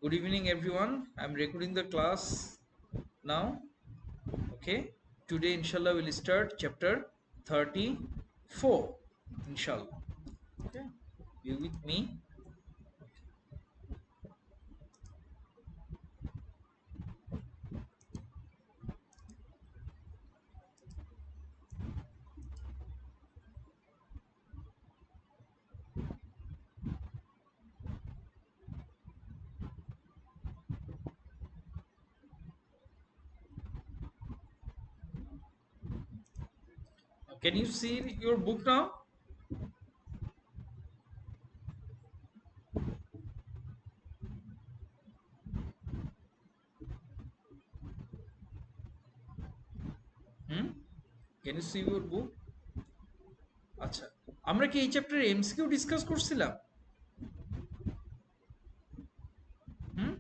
Good evening, everyone. I'm recording the class now. Okay. Today, inshallah, we'll start chapter 34. Inshallah. Okay. You with me? Can you see your book now? Hmm? Can you see your book? আচ্ছা, আমরা কি এই চ্যাপ্টারে MCQ discuss করছিলাম? হুম?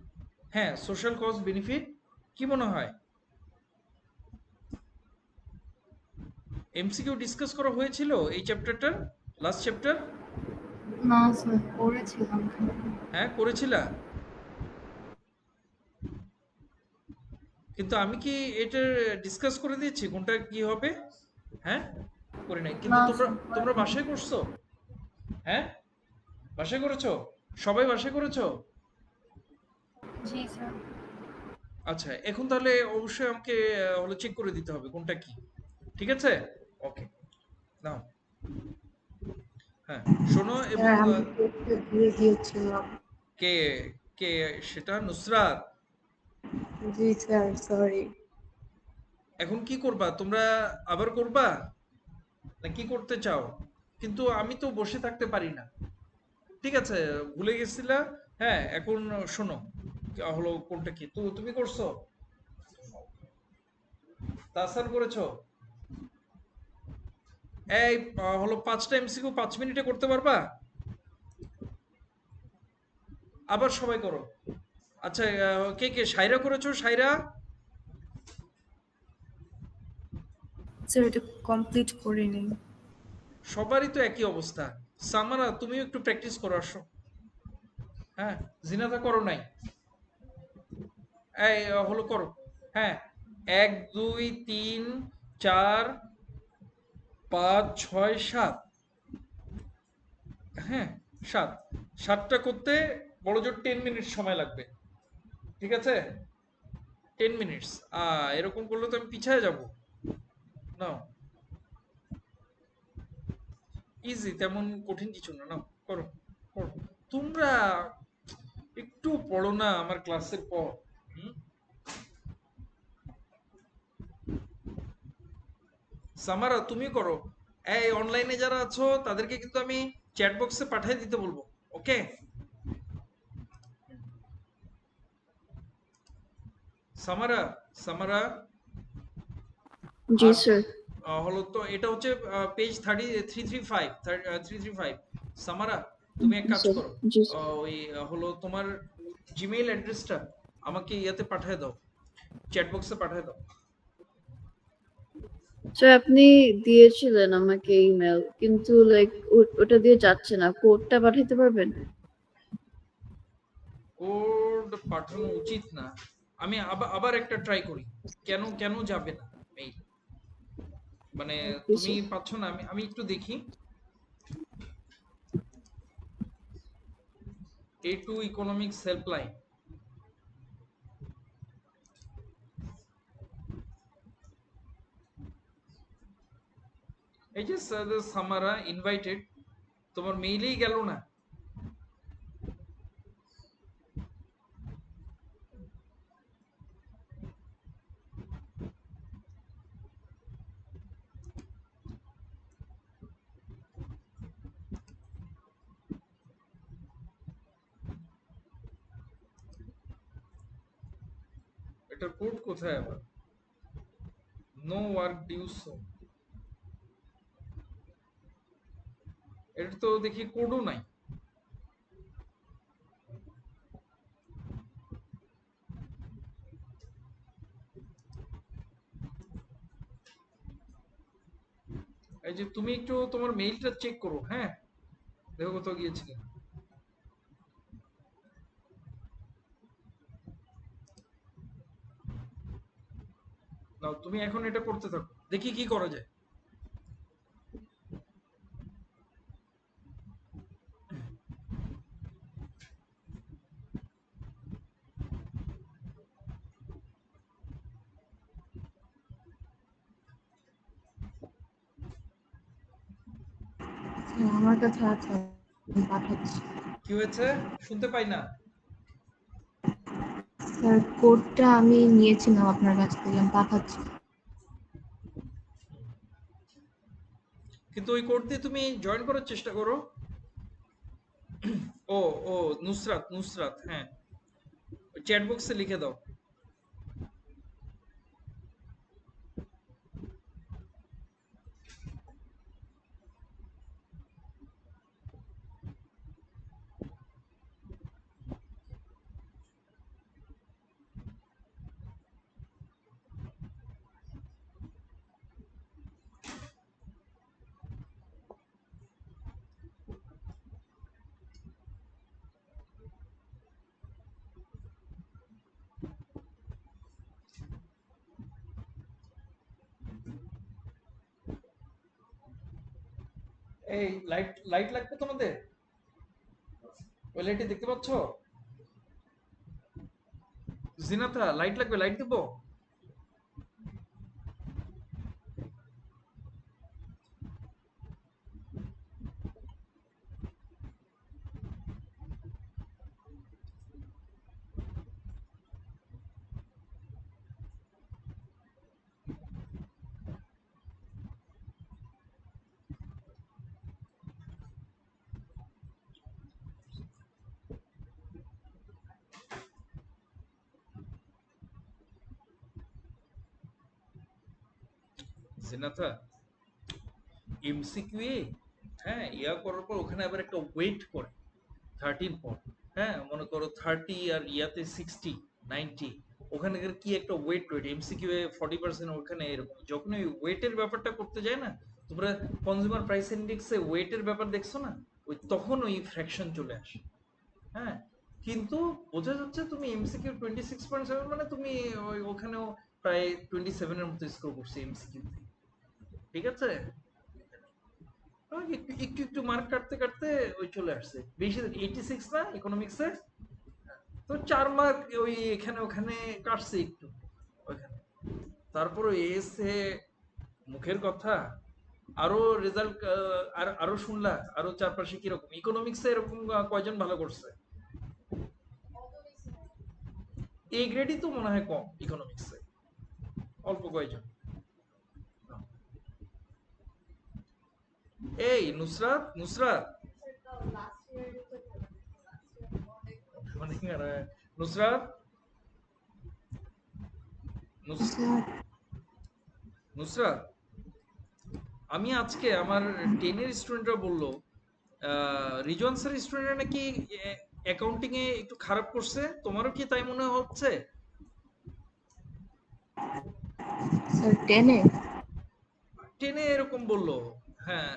হ্যাঁ, social cause benefit কি মনে হয়? এমসিকিউ ডিসকাস করা হয়েছিল এই চ্যাপ্টারটার লাস্ট চ্যাপ্টার? না স্যার করেছিলাম। হ্যাঁ, করেছিলা? কিন্তু আমি কি এটা ডিসকাস করে দিয়েছি কোনটা কি হবে? হ্যাঁ, করি নাই। কিন্তু না তোমরা স্যার তোমরা করেনি। বাসায় করছো? হ্যাঁ, বাসায় করেছো? সবাই বাসায় করেছো? জি স্যার। আচ্ছা, এখন তাহলে অবশ্যই আমাকে হলো চেক করে দিতে হবে কোনটা কি। ঠিক আছে? ওকে, নাও। হ্যাঁ, শোনো এবং স্যার আমি কোডটা দিয়ে দিয়েছিলাম। কে কে সেটা নুসরাত। জি স্যার সরি। এখন কি করবা তোমরা? আবার করবা না কি করতে চাও? কিন্তু আমি তো বসে থাকতে পারি না। ঠিক আছে, ভুলে গেছিলা। হ্যাঁ, এখন শোনো হলো কোনটা কি। তো তুমি করছো? তাসান করেছো? এই হলো 5টা এমসিকিউ 5 মিনিটে করতে পারবা? আবার সবাই করো। আচ্ছা, কে কে সাইরা করেছো? সাইরা? স্যার এটা কমপ্লিট করিনি। সবারই তো একই অবস্থা। সামারা তুমিও একটু প্র্যাকটিস করো, আসো। হ্যাঁ, জিনাদা করো নাই? এই হলো করো। হ্যাঁ, 1 2 3 4 5 6 7। হ্যাঁ, 7। 7টা করতে বড়জোর 10 মিনিট সময় লাগবে। ঠিক আছে? 10 মিনিটস। এরকম করলে তো আমি পিছায় যাব। নাও, ইজি, তেমন কঠিন কিছু না। নাও, করো, করো। তোমরা একটু পড়ো না আমার ক্লাসের পর। হুম? সামারা তুমি করো। এই অনলাইনে যারা আছো তাদেরকে কিন্তু আমি চ্যাট বক্সে পাঠিয়ে দিতে বলবো। ওকে? সামারা, সামারা। জি আর স্যার। হলো তো এটা হচ্ছে পেজ 335 335। সামারা, তুমি এক জি কাজ স্যার। করো। জি স্যার। ওই হলো তোমার জিমেইল অ্যাড্রেসটা আমাকে ইয়াতে পাঠিয়ে দাও, চ্যাট বক্সে পাঠিয়ে দাও। স্যার আপনি দিয়েছিলেন আমাকে ইমেল, কিন্তু লাইক ওটা দিয়ে যাচ্ছে না। কোডটা পাঠাতে পারবেন? কোড পাঠানো উচিত না। আমি আবার আবার একটা ট্রাই করি। কেন কেন যাবে না মেইল? মানে জি তুমি স্যার। পাচ্ছ না? আমি আমি একটু দেখি। A2 economics helpline. এই যে সামারা ইনভাইটেড, তোমার মেইলেই গেল না। এটা কোড কোথায় আবার? No work due so. এটা তো দেখি কোডও নাই। এই যে তুমি একটু তোমার মেইলটা চেক করো। হ্যাঁ, দেখো কোথাও গিয়েছিলে। নাও তুমি এখন এটা করতে থাকো, দেখি কি করা যায়। স্যার আমার কাছে আছে, আমি পাঠাচ্ছি। কি হয়েছে? শুনতে পাই না। স্যার কোডটা আমি নিয়েছিলাম আপনার কাছ থেকে, আমি পাঠাচ্ছি। কিন্তু ওই কোড দিয়ে তুমি জয়েন করার চেষ্টা করো। ও ও নুসরাত, নুসরাত, হ্যাঁ, চ্যাট বক্সে লিখে দাও। এই লাইট লাইট লাগবে তোমাদের? ওই লাইটে দেখতে পাচ্ছ? জিনাতা, লাইট লাগবে, লাইট দিব? জিনাতা, এমসিকিউ, হ্যাঁ, ইয়া করার পর ওখানে আবার একটা ওয়েট করে 13 পয়েন্ট। হ্যাঁ, মনে করো 30 আর ইয়াতে 60, 90, ওখানে কি একটা ওয়েট ওয়েট এমসিকিউ এ 40%, ওখানে এরকম যখন ওই ওয়েটের ব্যাপারটা করতে যায় না, তোমরা কনজিউমার প্রাইস ইন্ডেক্সে ওয়েটের ব্যাপার দেখছো না, ওই তখন ওই ফ্র্যাকশন চলে আসে। হ্যাঁ, কিন্তু বোঝা যাচ্ছে তুমি এমসিকিউ 26.7, মানে তুমি ওই ওখানেও প্রায় 27-এর মতো স্কোর করছো এমসিকিউ। ঠিক আছে, একটু একটু একটু মার্ক কাটতে কাটতে ওই চলে আসছে বেশি, 86 না ইকোনমিক্সে, তো 4 মার্ক ওই এখানে ওখানে কাটছে একটু ওইখানে। তারপর এসে মুখের কথা, আরো রেজাল্ট, আরো শুনলা আরো চারপাশে কিরকম ইকোনমিক্সে এরকম কয়জন ভালো করছে? এ গ্রেডই তো মনে হয় কম ইকোনমিক্সে, অল্প কয়জন। এই নুসরাত, নুসরাত, মানে নুসরাত, নুস- স্যার নুসরাত, আমি আজকে আমার 10-এর স্টুডেন্টরা বললো রিজওয়ান স্যার স্টুডেন্টরা নাকি অ্যাকাউন্টিং এ একটু খারাপ করছে, তোমারও কি তাই মনে হচ্ছে? স্যার 10-এ? 10-এ এরকম বললো, হ্যাঁ,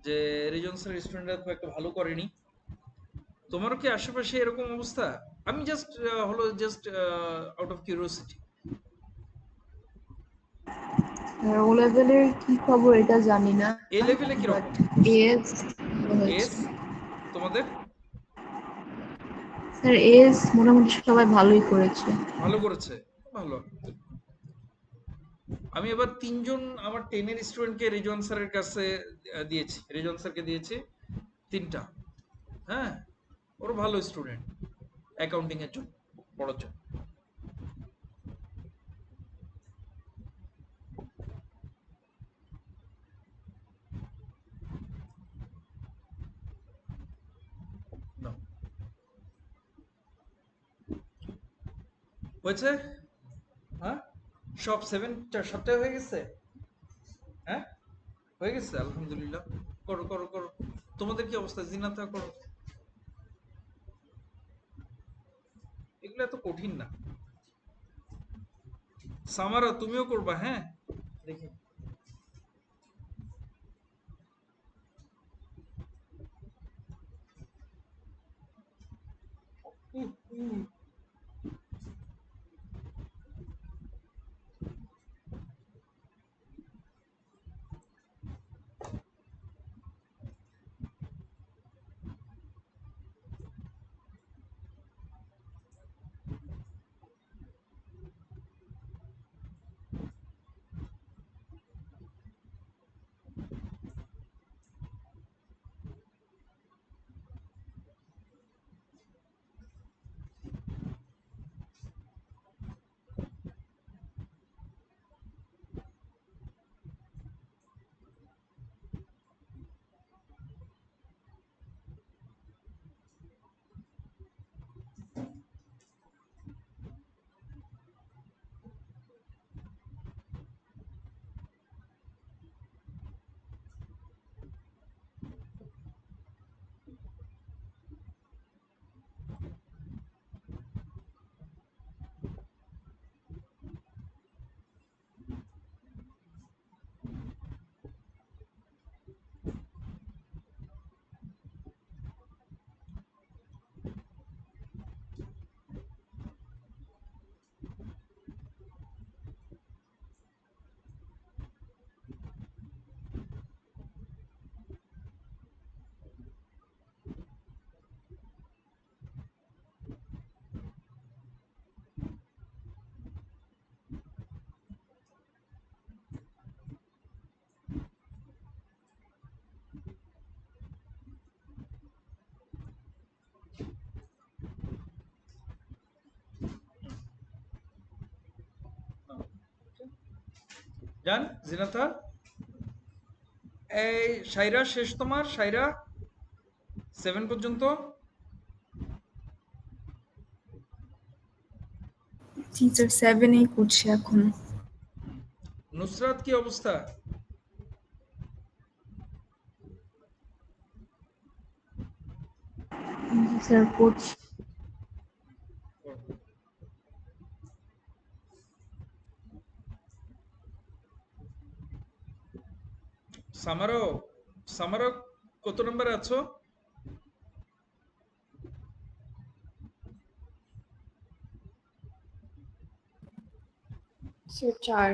যে রিজওয়ান স্যার স্টুডেন্টরা খুব একটা ভালো করেনি। তোমারও কি আশেপাশে এরকম অবস্থা? আমি জাস্ট হলো just out of curiosity. Sir ও লেভেলের কি খবর এটা জানি না, এ লেভেলে বাট কিরকম করছে? এস ভালো হয়েছে। এস তোমাদের স্যার এস মোটামুটি সবাই ভালোই করেছে। ভালো করেছে? ভালো। আমি এবার 3 জন আমার 10-এর স্টুডেন্টকে রিজওয়ান স্যারের কাছে দিয়েছি, রিজওয়ান স্যারকে দিয়েছি 3টা। হ্যাঁ, ওর ভালো স্টুডেন্ট অ্যাকাউন্টিং এর জন্য, পড়ার জন্য। নাও, হয়েছে? হ্যাঁ, সব 7টা হয়ে গেছে? হ্যাঁ, হয়ে গেছে, আলহামদুলিল্লাহ। করো করো করো। তোমাদের কি অবস্থা? জিনাতা করো। এগুলো এত কঠিন না। সামারা তুমিও করবা, হ্যাঁ, দেখি। ডান জিনাথা? এই সাইরা শেষ তোমার, সাইরা 7 পর্যন্ত? টিচার 7-এই করছে এখন। নুসরাত কি অবস্থা? জি স্যার করছি। সামারো, সামারো কত নম্বরে আছো? স্যার 4।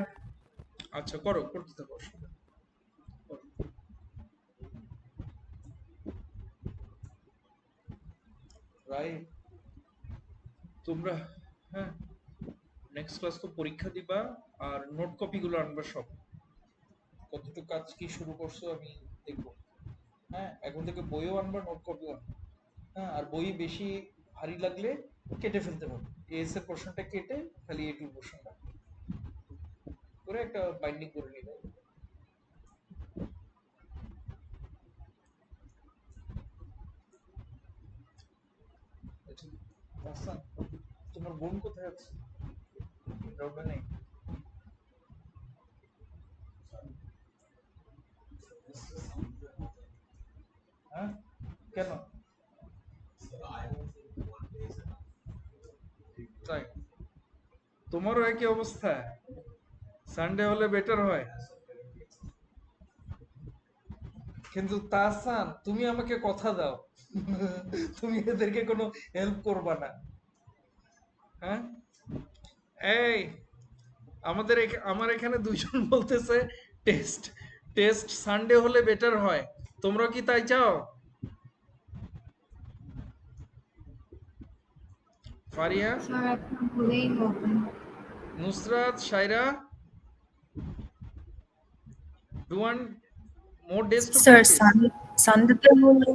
আচ্ছা করো, করতে থাকো। করো। রাইট, তোমরা হ্যাঁ নেক্সট ক্লাস তো পরীক্ষা দিবা, আর নোট কপি গুলো আনবা সব। কতটুকু কাজ কি শুরু করছো আমি দেখবো। হ্যাঁ এখন থেকে বইও আনবা, নোট কপিও আনবা। হ্যাঁ আর বই বেশি ভারী লাগলে কেটে ফেলতে হবে। এএস এর পোর্শনটা কেটে খালি এ টু পোর্শন করে একটা বাইন্ডিং করে নিবে। আচ্ছা, হাসান, তোমার বোন কোথায় আছে? গ্রাউন্ডে নেই? হ্যাঁ কেন? তাই? তোমারও একই অবস্থা? সানডে হলে বেটার হয়, কিন্তু তাহসান তুমি আমাকে কথা দাও তুমি এদেরকে কোনো হেল্প করবা না। হ্যাঁ এই আমার এখানে দুইজন বলতেছে টেস্ট টেস্ট সানডে হলে বেটার হয়, তোমরা কি তাই চাও? ফারিয়া, স্যার আপনার বলেই হবে। Nusrat, Shaira, do want more days to sir practice? সানডেতে হলে,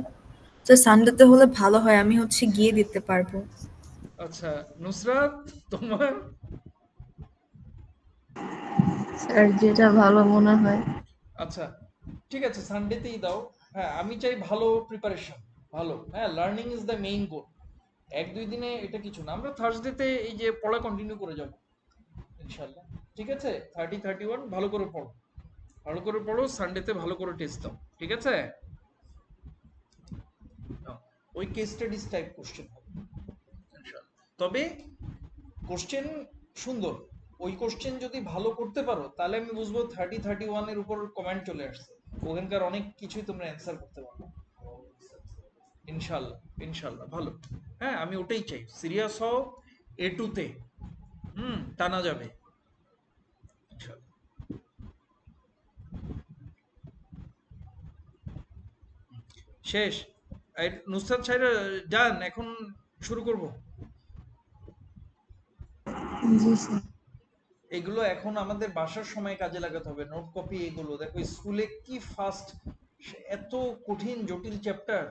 স্যার সানডেতে হলে ভালো হয়, আমি হচ্ছে গিয়ে দিতে পারবো। আচ্ছা নুসরাত, তোমার? স্যার যেটা ভালো মনে হয়। আচ্ছা ঠিক আছে, সানডেতেই দাও। হ্যাঁ আমি চাই ভালো প্রিপারেশন, ভালো। হ্যাঁ লার্নিং ইজ দ্য মেইন গোল। এক দুই দিনে এটা কিছু না, আমরা থার্সডেতে এই যে পড়া কন্টিনিউ করে যাব ইনশাল্লাহ। ঠিক আছে, 30-31 ভালো করে পড়ো, ভালো করে পড়ো, সানডেতে ভালো করে টেস্ট দাও। ঠিক আছে? নাও, ওই কেস স্টাডিজ টাইপ কোশ্চেন হবে ইনশাল্লাহ। তবে কোশ্চেন সুন্দর। ওই কোশ্চেন যদি ভালো করতে পারো তাহলে আমি বুঝবো 30-31 এর উপর কমেন্ট চলে আসছে, ওখানকার অনেক কিছুই তোমরা অ্যান্সার করতে পারো ইনশাল্লাহ। ইনশাল্লাহ ভালো। হ্যাঁ আমি ওটাই চাই, সিরিয়াস হও, এ টু তে টানা যাবে ইনশাল্লাহ। শেষ? এই নুসরাত সাহেব ডান, এখন শুরু করব। জি স্যার। এগুলো এখন আমাদের বাসার সময় কাজে লাগাতে হবে, নোট কপি এগুলো দেখো, স্কুলে কি ফাস্ট, এত কঠিন জটিল চ্যাপ্টার।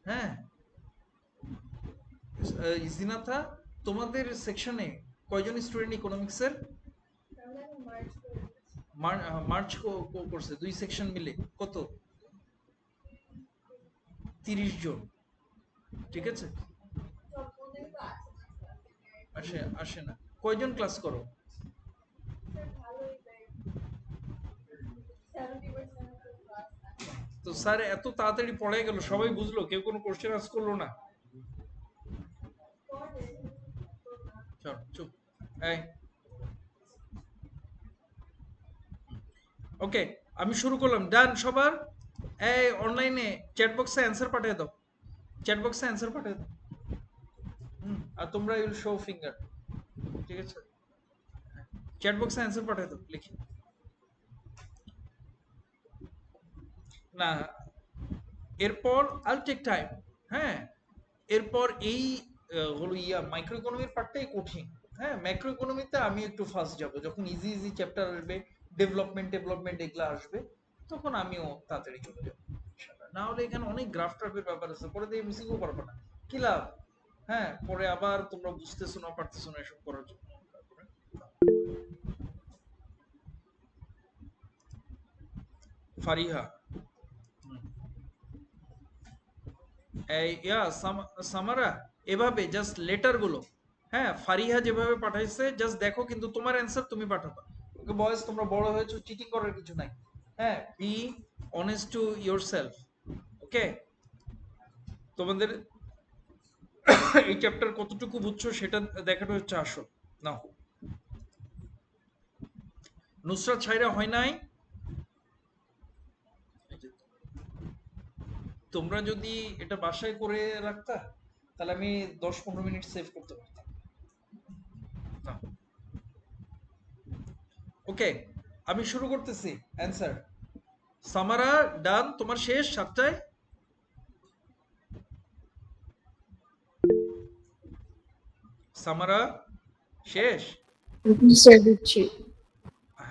হ্যাঁ জিনাথা, তোমাদের সেকশনে কয়জন স্টুডেন্ট ইকোনমিক্সের? মার্চ করছে 2 সেকশন মিলে কত? 30 জন। ঠিক আছে, আসে আসে না। কয়জন ক্লাস করো? তো স্যার এত তাড়াতাড়ি পড়ায় গেল, সবাই বুঝলো, কেউ কোনো কোশ্চেন আস করলো না। চল চুপ। এই ওকে, আমি শুরু করলাম। ডান সবার? এই অনলাইনে চ্যাট বক্সে অ্যান্সার পাঠিয়ে দাও, চ্যাট বক্সে অ্যান্সার পাঠিয়ে দাও। আর তোমরা ইউল শো ফিঙ্গার। ঠিক আছে, চ্যাট বক্সে অ্যান্সার পাঠিয়ে দাও লিখে। না, এরপর আল টেক টাইম। হ্যাঁ এরপর এই হলো মাইক্রো ইকোনমির পার্টটাই কঠিন। হ্যাঁ ম্যাক্রো ইকোনমিতে আমি একটু ফার্স্ট যাব, যখন ইজি ইজি চ্যাপ্টার আসবে, ডেভেলপমেন্ট ডেভেলপমেন্ট এগুলো আসবে, তখন আমিও তাড়াতাড়ি চলে যাবো ইনশাআল্লাহ। না হলে এখানে অনেক গ্রাফ ট্রাফের ব্যাপার আছে, পরে দিয়ে মিসিংও পারবে না, কি লাভ? হ্যাঁ পরে আবার তোমরা বুঝতেছো না পারতেছো না এসব করার জন্য। ফারিহা। এই সামারা, এভাবে জাস্ট লেটার গুলো, হ্যাঁ ফারিহা যেভাবে পাঠাইছে জাস্ট দেখো, কিন্তু তোমার অ্যান্সার তুমি পাঠাবা। ওকে বয়েজ, তোমরা বড় হয়েছো, চিটিং করার কিছু নাই। হ্যাঁ, বি অনেস্ট টু ইয়োরসেলফ। ওকে, তোমাদের এই চ্যাপ্টার কতটুকু বুঝছো সেটা দেখাটা হচ্ছে আসল। নাও, নুসরাত ছাইরা হয় নাই। তোমরা যদি এটা বাসায় করে রাখতা তাহলে আমি 10-15 মিনিট সেভ করতে পারতাম। ওকে, আমি শুরু করতেছি অ্যান্সার। সামারা ডান, তোমার শেষ 7টায়। সামারা শেষ। স্যার দিচ্ছি।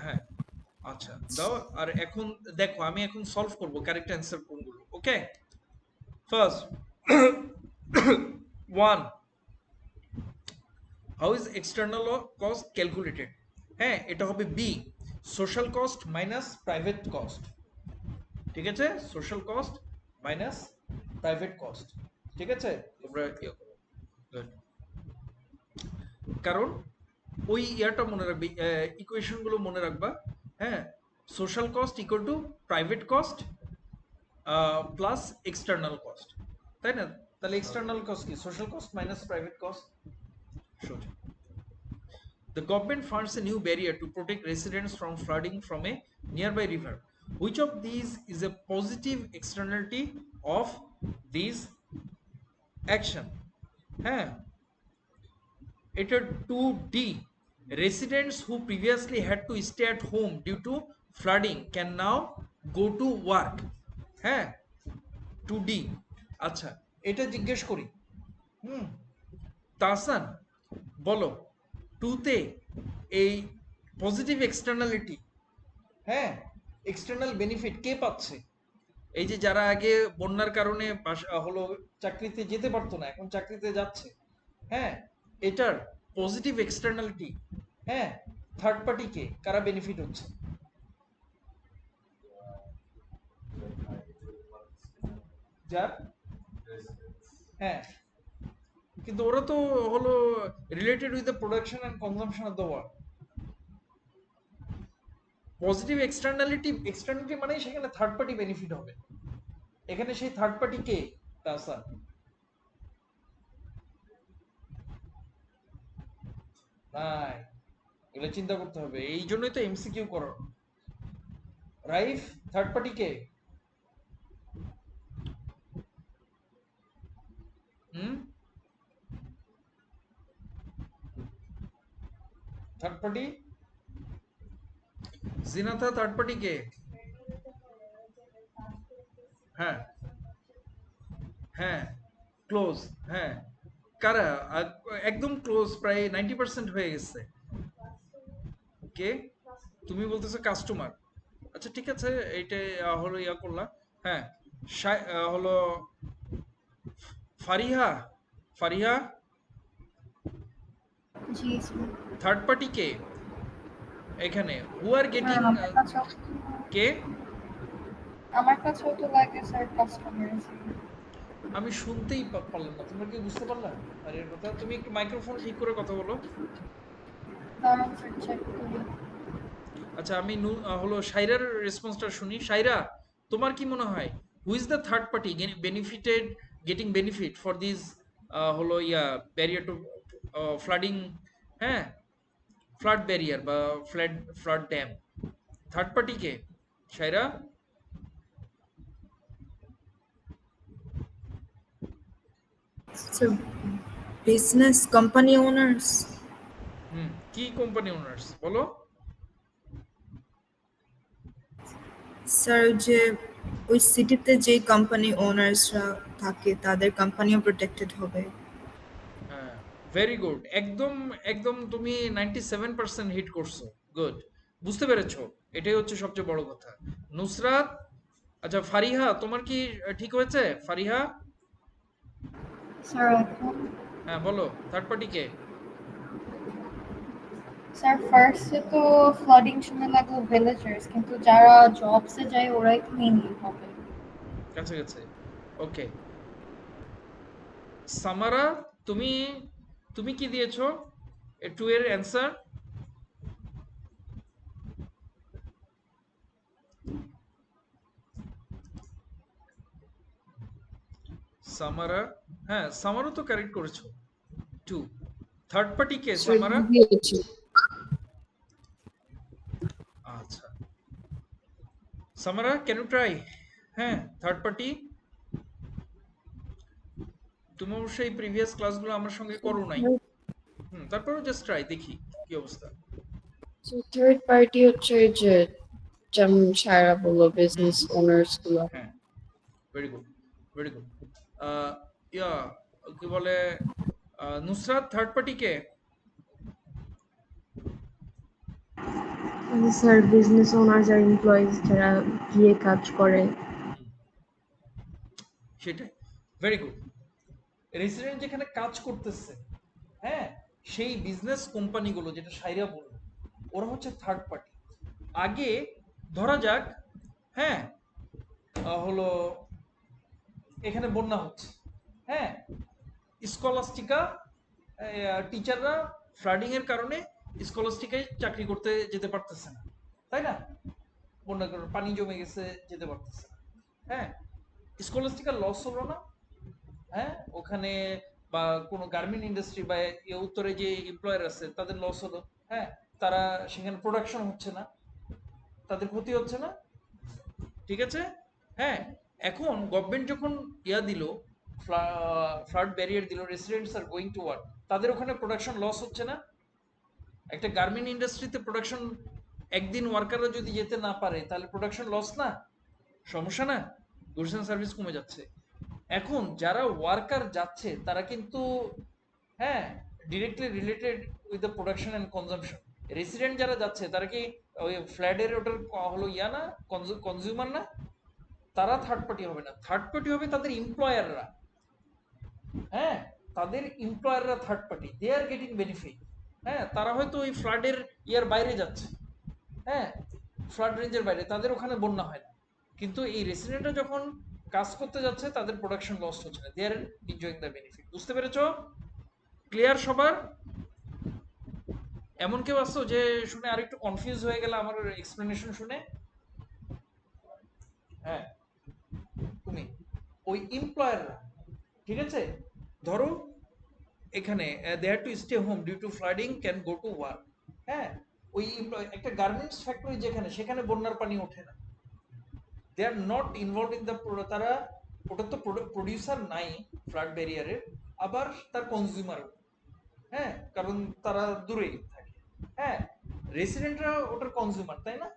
হ্যাঁ, আচ্ছা দাও। আর এখন দেখো, আমি এখন সলভ করব কারেক্ট অ্যান্সার কোনগুলো। Okay, first one, how is external cost calculated? হ্যাঁ, এটা হবে B, social cost minus private cost. ঠিক আছে, social cost minus private cost. ঠিক আছে, তোমরা ইয়ে করো। Good. কারণ ওই ইয়াটা মনে রাখবে, ইকুয়েশন গুলো মনে রাখবা। হ্যাঁ, social cost equal two private cost plus external cost, তাই না? তাহলে এক্সটার্নাল কস্ট কি? Social cost minus private cost. সোজা। The government funds a new barrier to protect residents from flooding from a nearby river. Which of these is a positive externality of this action? হ্যাঁ, এটা 2D, residents who previously had to stay at home due to flooding can now go to work। হ্যাঁ, 2D। আচ্ছা, এটা জিজ্ঞেস করি। হুম, তাহসান বলো, 2তে এই positive externality, হ্যাঁ এক্সটার্নাল বেনিফিট কে পাচ্ছে? এই যে যারা আগে বন্যার কারণে হলো চাকরিতে যেতে পারতো না, এখন চাকরিতে যাচ্ছে। হ্যাঁ, এটার পজিটিভ এক্সটার্নালিটি, হ্যাঁ থার্ড পার্টি কে, কারা বেনিফিট হচ্ছে? যার, হ্যাঁ, কিন্তু ওরা তো হলো related with the production and consumption of the world. Positive externality, externality মানে সেখানে থার্ড পার্টি বেনিফিট হবে। এখানে সেই থার্ড পার্টি কে? তাহসান, নাই, এগুলো চিন্তা করতে হবে, এই জন্যই তো এমসিকিউ করো। রাইফ, থার্ড পার্টি কে? হুম, থার্ড পার্টি জিনাথা, থার্ড পার্টি কে? হ্যাঁ, হ্যাঁ ক্লোজ, হ্যাঁ কারা? একদম ক্লোজ, প্রায় 90% হয়ে গেছে। কে? তুমি বলতেছো কাস্টমার। আচ্ছা ঠিক আছে, এইটা হলো ইয়া করলাম। হ্যাঁ, হলো ফারিহা, ফারিহা জি স্যার। থার্ড পার্টি কে এখানে? হু আর গেটিং কে? আমার কাছেও তো লাগে স্যার কাস্টমার। আমি শুনতেই পারলাম না, তোমরা কি বুঝতে পারলাম আর এর কথা? তুমি একটু মাইক্রোফোন ঠিক করে কথা বলো। দাঁড়ান স্যার চেক করি। আচ্ছা, আমি হলো সাইরার রেসপন্সটা শুনি। সাইরা, তোমার কি মনে হয় who is the third party benefited, getting benefit for this হলো ইয়া ব্যারিয়ার টু ফ্লাডিং? হ্যাঁ, ফ্লাড ব্যারিয়ার বা ফ্লাড ড্যাম, থার্ড পার্টি কে? সাইরা? So business company owners, হুম, কি কোম্পানি ওনার্স বলো? স্যার যে ওই সিটিতে যে কোম্পানি ওনার্সরা থাকে তাদের কোম্পানিও প্রোটেক্টেড হবে। হ্যাঁ, ভেরি গুড, একদম একদম তুমি 97% হিট করছো। গুড, বুঝতে পেরেছো, এটাই হচ্ছে সবচেয়ে বড় কথা। নুসরাত, আচ্ছা ফারিহা, তোমার কি ঠিক হয়েছে? ফারিহা, স্যার এখন হ্যাঁ বলো, থার্ড পার্টি কে? স্যার ফার্স্টে তো ফ্লাডিং শুনে লাগলো ভিলেজার্স, কিন্তু যারা জবসে যায় ওরাই তো মেইনলি হবে। কাছাকাছি। ওকে, সামারা, তুমি তুমি কি দিয়েছো টু এর অ্যান্সার? সামারা, হ্যাঁ সামারও তো কারেক্ট করেছো, টু। থার্ড পার্টি কে স্যার সামারা? দিয়েছি। আচ্ছা, সামারা ক্যান ইউ ট্রাই? হ্যাঁ, থার্ড পার্টি। তুমি অবশ্যই প্রিভিয়াস ক্লাসগুলো আমার সঙ্গে করো নাই, তারপরেও জাস্ট ট্রাই, দেখি কি অবস্থা। থার্ড পার্টি হচ্ছে ওই যে যেমন সায়রা বললো হুম, বিজনেস ওনার্স গুলো। হ্যাঁ, ভেরি গুড, ভেরি গুড। ইয়া, কি বলে, নুসরাত থার্ড পার্টি কে? স্যার বিজনেস ওনার আর এমপ্লয়িজ যারা গিয়ে কাজ করে। সেটাই, ভেরি গুড। রেসিডেন্ট যেখানে কাজ করতেছে, হ্যাঁ, সেই বিজনেস কোম্পানিগুলো যেটা সাইরা বললো, ওরা হচ্ছে থার্ড পার্টি। আগে ধরা যাক, হ্যাঁ, হলো এখানে বন্যা হচ্ছে, হ্যাঁ, স্কলাস্টিকা টিচাররা ফ্লাডিং এর কারণে স্কলাস্টিকায় চাকরি করতে যেতে পারতেছে না, তাই না? বন্যার কারণে পানি জমে গেছে, যেতে পারতেছে না, হ্যাঁ। স্কলাস্টিকার লস হলো না, হ্যাঁ, ওখানে বা কোনো গার্মেন্ট ইন্ডাস্ট্রি বা উত্তরে যে এমপ্লয়ার আছে তাদের লস হলো, হ্যাঁ, তারা সেখানে প্রোডাকশন হচ্ছে না, তাদের ক্ষতি হচ্ছে না, ঠিক আছে, হ্যাঁ। এখন গভর্নমেন্ট যখন দিল, ফ্লাড ব্যারিয়ার দিল, residents are going to work, তাদের ওখানে প্রোডাকশন লস হচ্ছে না? একটা গার্মেন্ট ইন্ডাস্ট্রিতে প্রোডাকশন একদিন ওয়ার্কাররা যদি যেতে না পারে তাহলে প্রোডাকশন লস না? সমস্যা না? গুডস এন্ড সার্ভিস কমে যাচ্ছে। এখন যারা ওয়ার্কার যাচ্ছে তারা কিন্তু, হ্যাঁ, directly related with the production and consumption. Resident যারা যাচ্ছে তারা কি ওই ফ্ল্যাটের ওটার হলো না, কনজিউমার না? তারা থার্ড পার্টি হবে না, থার্ড পার্টি হবে তাদের এমপ্লয়াররা, হ্যাঁ, তাদের এমপ্লয়াররা third party, they are getting benefit. হ্যাঁ, তারা হয়তো ওই ফ্লাডের বাইরে যাচ্ছে, হ্যাঁ, ফ্লাড রেঞ্জের বাইরে, তাদের ওখানে বন্যা হয় না, কিন্তু এই রেসিডেন্টরা যখন কাজ করতে যাচ্ছে তাদের প্রোডাকশন লস হচ্ছে না, they are enjoying the benefit. বুঝতে পেরেছো? ক্লিয়ার সবার? এমন কেউ আসছো যে শুনে আরেকটু কনফিউজ হয়ে গেল আমার এক্সপ্লেনেশন শুনে? হ্যাঁ, তুমি ওই এমপ্লয়াররা, ঠিক আছে, ধরো এখানে they had to stay home due to flooding can go to work, হ্যাঁ, ওই একটা গার্মেন্টস ফ্যাক্টরি যেখানে, সেখানে বন্যার পানি ওঠে না, they are not involve in the, তারা ওটা তো প্রডিউসার নাই ফ্লাড ব্যারিয়ারের, আবার তার কনজিউমার, হ্যাঁ, কারণ তারা দূরেই থাকে, হ্যাঁ। রেসিডেন্টরা ওটার কনজিউমার, তাই না?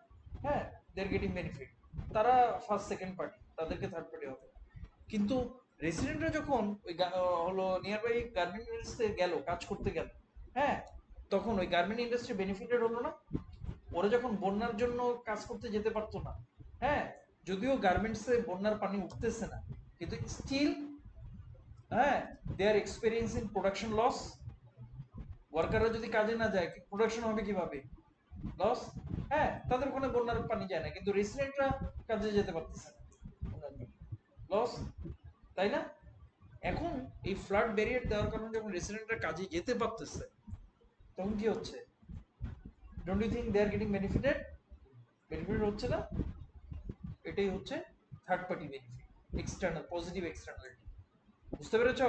হ্যাঁ, দে আর গেটিং বেনিফিট, তারা ফার্স্ট সেকেন্ড পার্টি, তাদেরকে থার্ড পার্টি হবে না। কিন্তু রেসিডেন্টরা যখন ওই হলো নিয়ার বাই গার্মেন্ট ইন্ডাস্ট্রিতে গেল, কাজ করতে গেল, হ্যাঁ, তখন ওই গার্মেন্ট ইন্ডাস্ট্রি বেনিফিটেড হলো না? ওরা যখন বন্যার জন্য কাজ করতে যেতে পারতো না, হ্যাঁ, যদিও গার্মেন্টসে বন্যার পানি উঠতেছে না, কিন্তু স্টিল, হ্যাঁ, দে আর এক্সপেরিয়েন্সিং প্রোডাকশন লস। ওয়ার্কাররা যদি কাজে না যায়, প্রোডাকশন হবে কিভাবে? লস। হ্যাঁ, তাদের ওখানে বন্যার পানি যায় না, কিন্তু রেসিডেন্টরা কাজে যেতে পারতেছে না, লস, তাই না? এখন এই ফ্লাড ব্যারিয়ার দেওয়ার কারণে যখন রেসিডেন্টরা কাজে যেতে পারতেছে, তখন কি হচ্ছে? Don't you think they are getting benefited? Benefit হচ্ছে না? এটাই হচ্ছে third party benefit, external, positive externality. বুঝতে পেরেছো?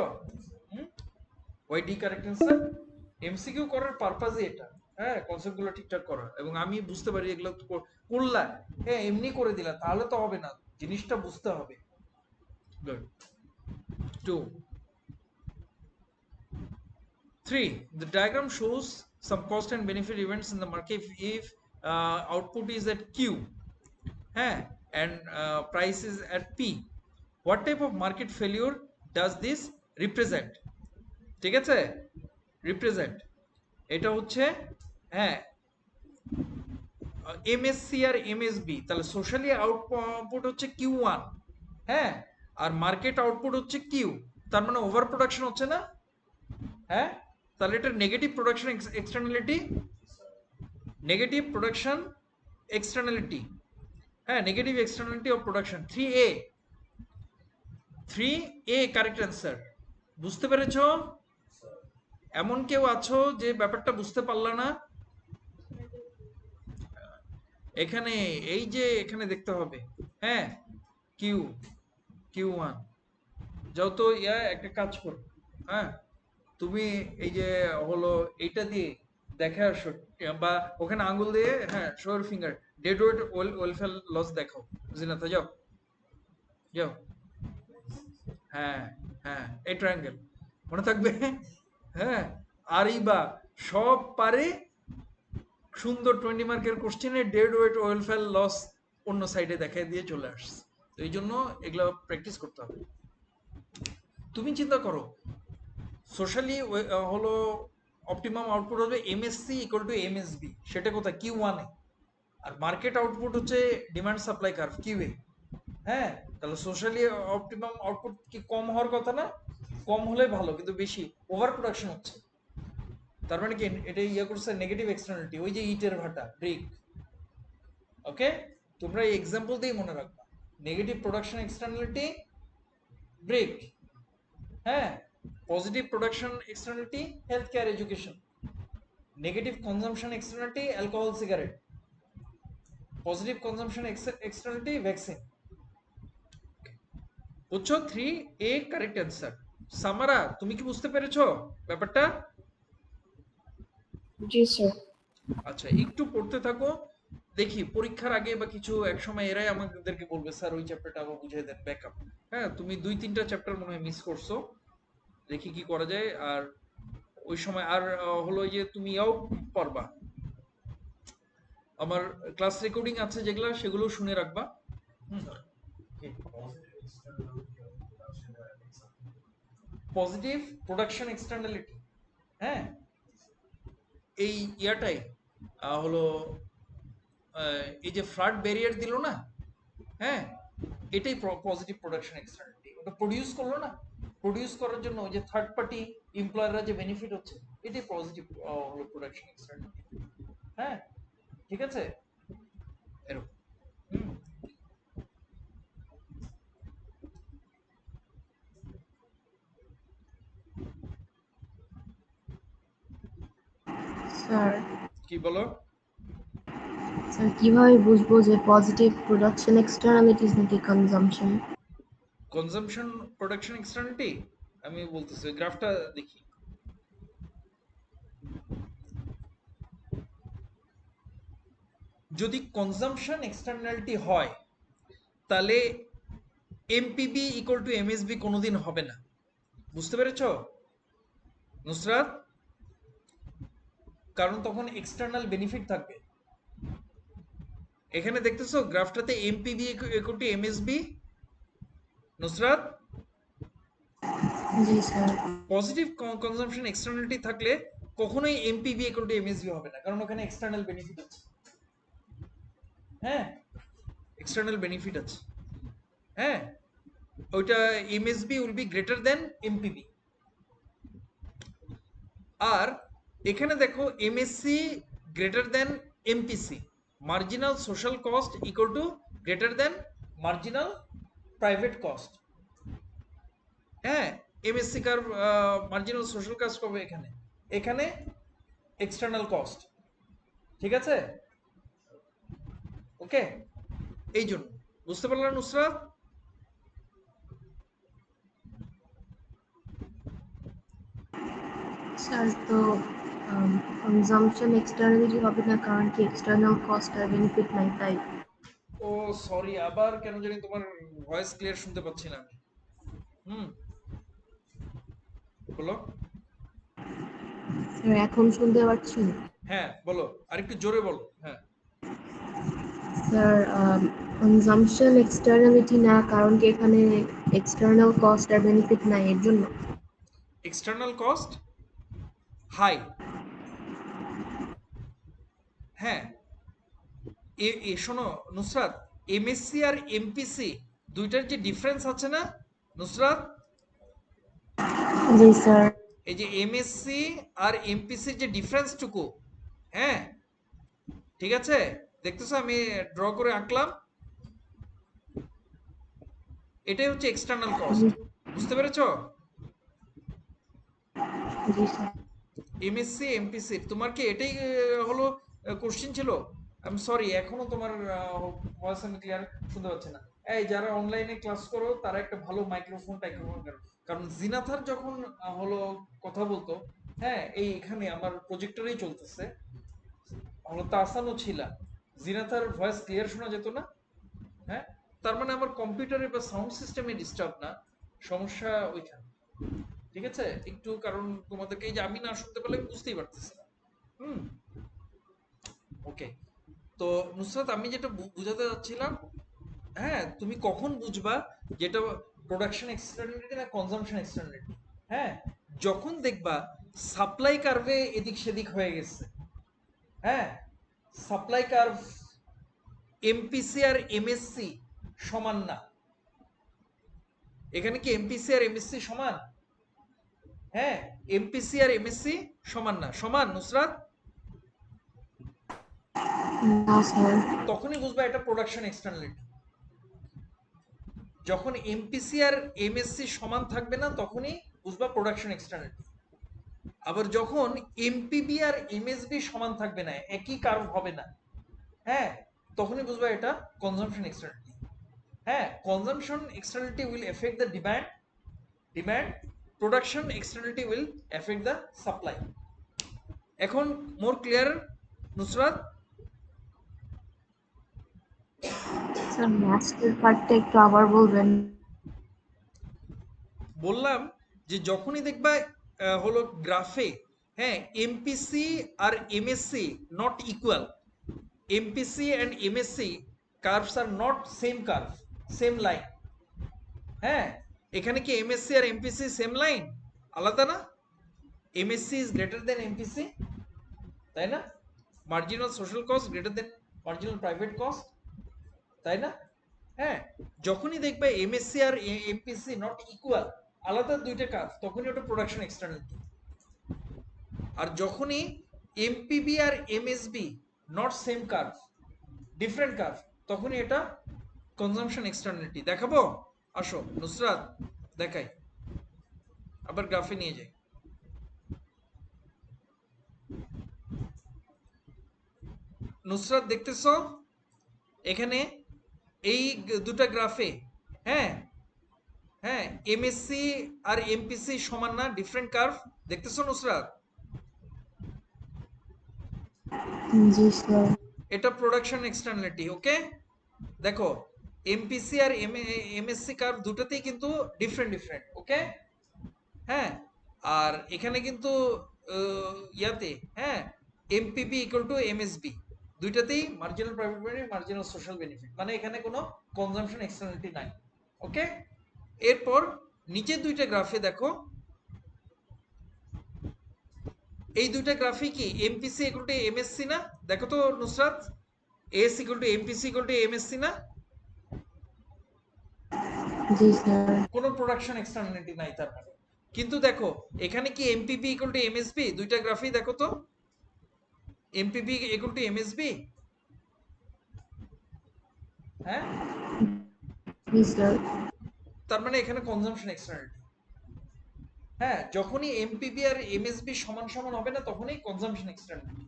Why D correct answer. MCQ করার পারপাজই এটা, হ্যাঁ, কনসেপ্টগুলো ঠিকঠাক করা, এবং আমি বুঝতে পারি এগুলো করলা, হ্যাঁ, এমনি করে দিলা তাহলে তো হবে না, জিনিসটা বুঝতে হবে। Good. 2, 3. The diagram shows some cost and benefit events in the market if output is at Q, and price is at P. What type of market failure does this represent? ঠিক আছে, রিপ্রেজেন্ট, এটা হচ্ছে, হ্যাঁ, MSC আর MSB, তাহলে socially output হচ্ছে Q1, হ্যাঁ, আর মার্কেট আউটপুট হচ্ছে কিউ, তার মানে ওভার প্রোডাকশন হচ্ছে না? হ্যাঁ, তাহলে এটা negative production externality, negative production externality, হ্যাঁ, negative externality of production 3A, 3A correct answer. বুঝতে পেরেছো? এমন কেউ আছো যে ব্যাপারটা বুঝতে পারলা না? এখানে এই যে এখানে দেখতে হবে, হ্যাঁ, কিউ Q1 যাও তো, একটা কাজ করো, হ্যাঁ, তুমি এই যে হলো এইটা দিয়ে দেখে আসো, বা ওখানে আঙ্গুল দিয়ে, হ্যাঁ, show finger, dead weight welfare loss দেখাও। জিনাতা যাও, যাও, হ্যাঁ, হ্যাঁ, এই ট্রায়াঙ্গেল মনে থাকবে। হ্যাঁ, আর বা সব পারে সুন্দর 20 মার্কের কোশ্চেনে ডেড ওয়েট ওয়েলফেয়ার লস অন্য সাইডে দেখায় দিয়ে চলে আসছে। তো এই জন্য এগুলো প্র্যাকটিস করতে হবে। তুমি চিন্তা করো, সোশ্যালি হলো অপটিমাম আউটপুট হবে এমএসসি ইকুয়াল টু এমএসবি, সেটা কোথায়? Q1 এ। আর মার্কেট আউটপুট হচ্ছে ডিমান্ড সাপ্লাই কার্ভ কিউএ। হ্যাঁ, তাহলে সোশ্যালি অপটিমাম আউটপুট কি কম হওয়ার কথা না? কম হলে ভালো, কিন্তু বেশি ওভার প্রোডাকশন হচ্ছে। তার মানে কি এটা করছে নেগেটিভ এক্সটার্নালিটি, ওই যে ইটের ভাটা, ব্রিক। ওকে, তোমরা এই এক্সাম্পল দিয়ে মনে রাখবা, নেগেটিভ প্রোডাকশন এক্সটার্নালিটি ব্রিক, হ্যাঁ, positive production externality health care education, negative consumption externality alcohol cigarette, positive consumption externality vaccine. বুঝছো? 3A correct answer. সামারা, তুমি কি বুঝতে পেরেছো ব্যাপারটা? জি স্যার। আচ্ছা, একটু পড়তে থাকো, দেখি পরীক্ষার আগে বা কিছু এক সময় এরাই আমাদেরকে বলবে স্যার ওই চ্যাপ্টারটা আবার বুঝিয়ে দেন ব্যাকআপ। হ্যাঁ, তুমি 2-3টা চ্যাপ্টার মনে হয় মিস করছো, দেখি কি করা যায়। আর ওই সময় আর হলো যে তুমি পারবা, আমার ক্লাস রেকর্ডিং আছে যেগুলা, সেগুলো শুনে রাখবা। পজিটিভ প্রোডাকশন এক্সটার্নালিটি, হ্যাঁ, এই ইয়াটাই হলো এই যে ফ্লাড ব্যারিয়ার দিল না, হ্যাঁ, এটাই পজিটিভ প্রোডাকশন এক্সটার্নালিটি। ওটা প্রডিউস করলো না, প্রডিউস করার জন্য ওই যে থার্ড পার্টি এমপ্লয়াররা যে বেনিফিট হচ্ছে, এটাই পজিটিভ হলো প্রোডাকশন এক্সটার্নালিটি। হ্যাঁ, ঠিক আছে, এরকম। হুম, স্যার, কি বলো? স্যার কিভাবে বুঝবো যে পজিটিভ প্রোডাকশন এক্সটার্নালিটিস নাকি কনজাম্পশন? কনজাম্পশন প্রোডাকশন এক্সটার্নালিটি আমি বলতেছি, গ্রাফটা দেখি। যদি কনজাম্পশন এক্সটার্নালিটি হয়, তাহলে এমপিবি ইকুয়াল টু এমএসবি কোনোদিন হবে না। বুঝতে পেরেছো নুসরাত? কারণ তখন এক্সটার্নাল বেনিফিট থাকবে। এখানে দেখতেছো গ্রাফটাতে MPB equal to MSB. Nusrat, জি স্যার। পজিটিভ কনজাম্পশন এক্সটার্নালিটি থাকলে কখনোই এমপিবি ইকুয়াল টু এমএসবি হবে না, কারণ ওখানে এক্সটার্নাল বেনিফিট আছে। হ্যাঁ, এক্সটার্নাল বেনিফিট আছে, হ্যাঁ, ওইটা MSB will be greater than MPB. আর এখানে দেখো MSC greater than MPC, marginal social cost equal to greater than marginal private cost. হ্যাঁ, এমএসসি কার মার্জিনাল সোশ্যাল কস্ট কবে? এখানে, এখানে এক্সটার্নাল কস্ট। ঠিক আছে, ওকে, এই জন্য বুঝতে পারলাম নুসরাত? স্যার তো কনজাম্পশন এক্সটার্নালিটি হবে না কারণ কি এক্সটার্নাল কস্ট আর বেনিফিট নাই তাই? ও সরি, আবার কেন জানি তোমার ভয়েস ক্লিয়ার শুনতে পাচ্ছি না আমি। হুম, বলো। স্যার এখন শুনতে পাচ্ছেন? হ্যাঁ বলো, আরেকটু জোরে বলো। হ্যাঁ, স্যার কনজাম্পশন এক্সটার্নালিটি না কারণ কি এখানে এক্সটার্নাল কস্ট আর বেনিফিট নাই এর জন্য। External cost high. হ্যাঁ, শোনো নুসরাত, এমএসসি আর এমপিসি দুইটার যে ডিফারেন্স আছে না নুসরাত, জি স্যার। এই যে এমএসসি আর এমপিসির যে ডিফারেন্সটুকু, হ্যাঁ, ঠিক আছে, দেখতেছো আমি ড্র করে আঁকলাম, এটাই হচ্ছে এক্সটার্নাল কস্ট। জি বুঝতে পেরেছো? জি স্যার। এমএসসি এমপিসি তোমার কি এটাই হলো কোশ্চেন ছিল? আই এম সরি, এখনো তোমার ভয়েস আমি ক্লিয়ার শুনতে পাচ্ছি না। এই যারা অনলাইনে ক্লাস করো তারা একটা ভালো মাইক্রোফোন টাইক্রোফোন করো, কারণ জিনাথার যখন হলো কথা বলতো, হ্যাঁ এই এখানে আমার প্রজেক্টরেই চলতেছে, হলো তাসানও ছিল, জিনাথার ভয়েস ক্লিয়ার শোনা যেত না। হ্যাঁ, তার মানে আমার কম্পিউটারে বা সাউন্ড সিস্টেমে ডিস্টার্ব না, সমস্যা ওইখানে। ঠিক আছে, একটু কারণ তোমাদেরকে এই যে আমি না শুনতে পারলে আমি বুঝতেই পারতেছি না। হুম, ওকে। তো নুসরাত আমি যেটা বুঝাতে যাচ্ছিলাম, হ্যাঁ তুমি কখন বুঝবা যেটা প্রোডাকশন এক্সটার্নালিটি না কনজাম্পশন এক্সটার্নালিটি? হ্যাঁ, যখন দেখবা সাপ্লাই কার্ভে এদিক সেদিক হয়ে গেছে। হ্যাঁ, সাপ্লাই কার্ভ এমপিসি আর এমএসসি সমান না। এখানে কি এমপিসি আর এমএসসি সমান? হ্যাঁ, এমপিসি আর এমএসসি সমান না। সমান নুসরাত? না স্যার। তখনই বুঝবা এটা প্রোডাকশন এক্সটার্নালিটি। যখন এমপিসি আর এমএসসি সমান থাকবে না তখনই বুঝবা প্রোডাকশন এক্সটার্নালিটি। আবার যখন এমপিবি আর এমএসবি সমান থাকবে না, একই কার্ভ হবে না, হ্যাঁ তখনই বুঝবা এটা কনজাম্পশন এক্সটার্নালিটি। হ্যাঁ, consumption externality will affect the demand, production externality will affect the supply. এখন মোর ক্লিয়ার নুসরাত? স্যার ম্যাথসের পার্টটা একটু আবার বলবেন? বললাম যে যখনই দেখবা হলো গ্রাফে, হ্যাঁ এমপিসি আর MSC not equal, MPC and MSC curves are not same curve, same line. হ্যাঁ, এখানে কি এমএসসি আর এমপিসি সেম লাইন? আলাদা না? MSC is greater than MPC, তাই না? Marginal social cost greater than marginal private cost, তাই না? হ্যাঁ, যখনই দেখবে এমএসসি আর এমপিসি নট ইকুয়াল, আলাদা দুইটা কাজ, তখনই ওটা প্রোডাকশন এক্সটার্নালিটি। আর যখনই এমপিবি আর MSB not same curve, different curve, তখনই এটা কনজাম্পশন এক্সটার্নালিটি। দেখাবো? আসো নুসরাত দেখাই, আবার গ্রাফে নিয়ে যাই। নুসরাত দেখতেছো এখানে এই দুটা গ্রাফে, হ্যাঁ হ্যাঁ এমএসসি আর এমপিসি সমান না, ডিফারেন্ট কার্ভ, দেখতেছো নুসরাত? জি স্যার। এটা প্রোডাকশন এক্সটার্নালিটি। ওকে, দেখো এমপিসি আর এমএসসি কার্ভ দুটোতেই কিন্তু ডিফারেন্ট। ওকে, হ্যাঁ, আর এখানে কিন্তু ইয়াতে, হ্যাঁ এমপিবি ইকুয়াল টু এমএসবি, দুইটাতেই marginal private benefit marginal social benefit, মানে এখানে কোনো কনজাম্পশন এক্সটার্নালিটি নাই। ওকে, এরপর নিচের দুইটা গ্রাফে দেখো, এই দুইটা গ্রাফে কি এমপিসি ইকুয়াল টু এমএসসি না? দেখো তো Nusrat, S equal to MPC equal to MSc না? জি স্যার। কোনো প্রোডাকশন এক্সটার্নালিটি নাই তার মানে। কিন্তু দেখো এখানে কি এমপিবি ইকুয়াল টু এমএসবি? দুইটা গ্রাফেই দেখো তো, এমপিবি ইকুয়াল টু এমএসবি, হ্যাঁ জি স্যার। তার মানে এখানে কনজাম্পশন এক্সটার্নালিটি। হ্যাঁ, যখনই এমপিবি আর এমএসবি সমান সমান হবে না তখনই কনজাম্পশন এক্সটার্নালিটি,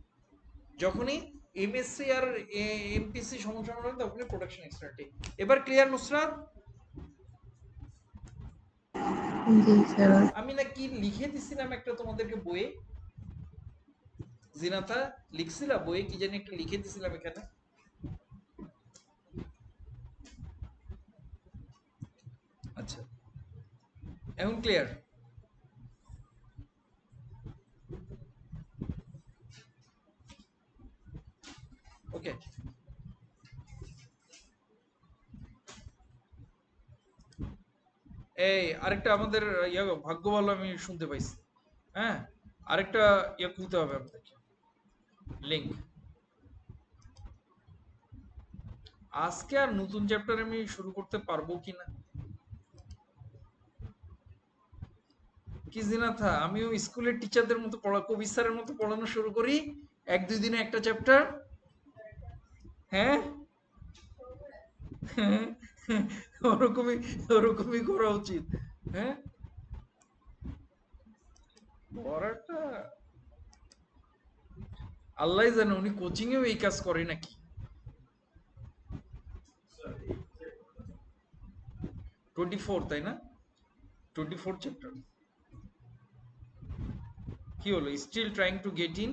যখনই এমএসসি আর এমপিসি সমান সমান হবে তখনই প্রোডাকশন এক্সটার্নালিটি। এবার ক্লিয়ার নুসরাত? জি স্যার। আমি না কি লিখে দিছিলাম একটা তোমাদেরকে বইয়ে, জিনাতা লিখছিলা বইয়ে কি জানি একটা লিখে দিছিলাম এখানে। আচ্ছা, এখন ক্লিয়ার? ওকে, এই আরেকটা আমাদের ইয়া ভাগ্য ভালো আমি শুনতে পাইছি। হ্যাঁ, আরেকটা ইয়া খুলতে হবে আমাদেরকে, লিংক। আজকে আর নতুন চ্যাপ্টার আমি শুরু করতে পারবো কিনা কি জিনাথা, আমিও স্কুলের টিচারদের মতো পড়া, কবি স্যারের মতো পড়ানো শুরু করি, এক দুই দিনে একটা চ্যাপ্টার, হ্যাঁ, ওরকমই ওরকমই করা উচিত। হ্যাঁ, পড়াটা আল্লাহ জানে উনি কোচিং এও এই কাজ করে নাকি। 24 তাই না? 24 চ্যাপ্টার। কি হলো, still trying to get in?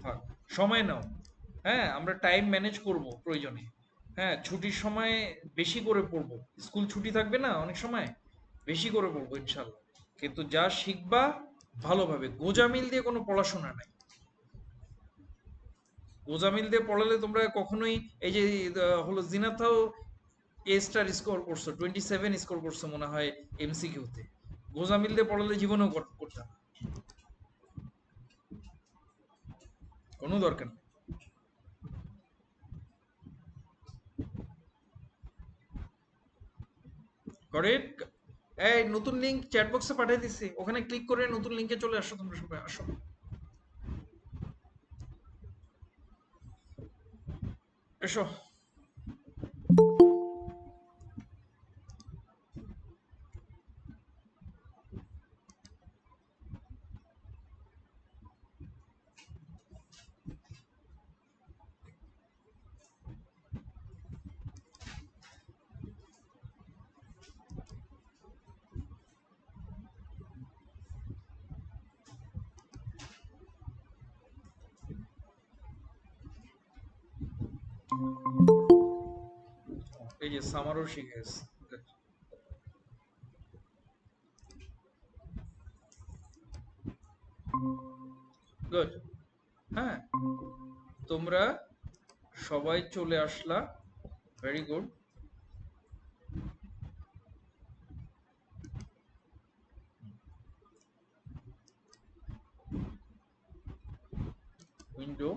থাক, সময় নাও। হ্যাঁ, আমরা টাইম ম্যানেজ করব প্রয়োজনে। হ্যাঁ, ছুটির সময় বেশি করে পড়বো। স্কুল ছুটি থাকবে না অনেক সময়, বেশি করে পড়বো ইনশাল্লাহ। কিন্তু যা শিখবা ভালোভাবে, গোজামিল দিয়ে কোনো পড়াশোনা নাই। গোজামিল দিয়ে পড়ালে তোমরা কখনোই এই যে হলো জিনাথাও এ স্টার স্কোর করছো, 27 স্কোর করছো মনে হয় এমসিকিউতে। গোজামিল দিয়ে পড়ালে জীবনেও করতে না, কোনো দরকার নেই। কারেক্ট। এই নতুন লিংক চ্যাট বক্সে পাঠিয়ে দিছি, ওখানে ক্লিক করে নতুন লিংকে চলে আসো, তোমরা সবাই আসো। এসো। এই যে সামারও শিখে গেছে। গুড। হ্যাঁ, তোমরা সবাই চলে আসলা, ভেরি গুড। উইন্ডো,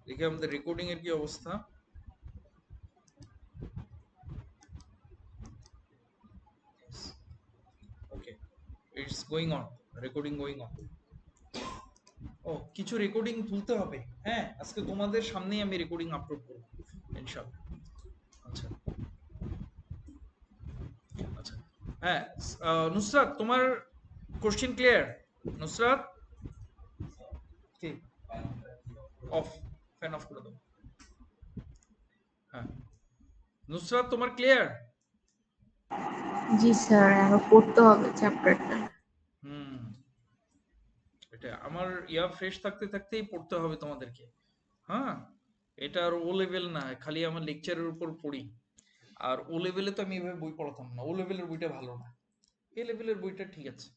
দেখি আমাদের রেকর্ডিং এর কি অবস্থা। Okay, it's going on, recording going on. ও, কিছু রেকর্ডিং তুলতে হবে। হ্যাঁ, আজকে তোমাদের সামনেই আমি রেকর্ডিং আপলোড করব ইনশাআল্লাহ। আচ্ছা আচ্ছা। হ্যাঁ, নুসরাত তোমার কোশ্চেন ক্লিয়ার? নুসরাত, কি অফ, ফ্যান অফ করে দাও। হ্যাঁ, নুসরাত তোমার ক্লিয়ার? জি স্যার, আরো পড়তে হবে চ্যাপ্টারটা। হুম, এটা আমার ইয়া ফ্রেশ থাকতে থাকতেই পড়তে হবে তোমাদেরকে। হ্যাঁ, এটা আর ও লেভেল না খালি আমার লেকচারের উপর পড়ি। আর ও লেভেলে তো আমি এভাবে বই পড়াতাম না, ও লেভেলের বইটা ভালো না, এ লেভেলের বইটা ঠিক আছে।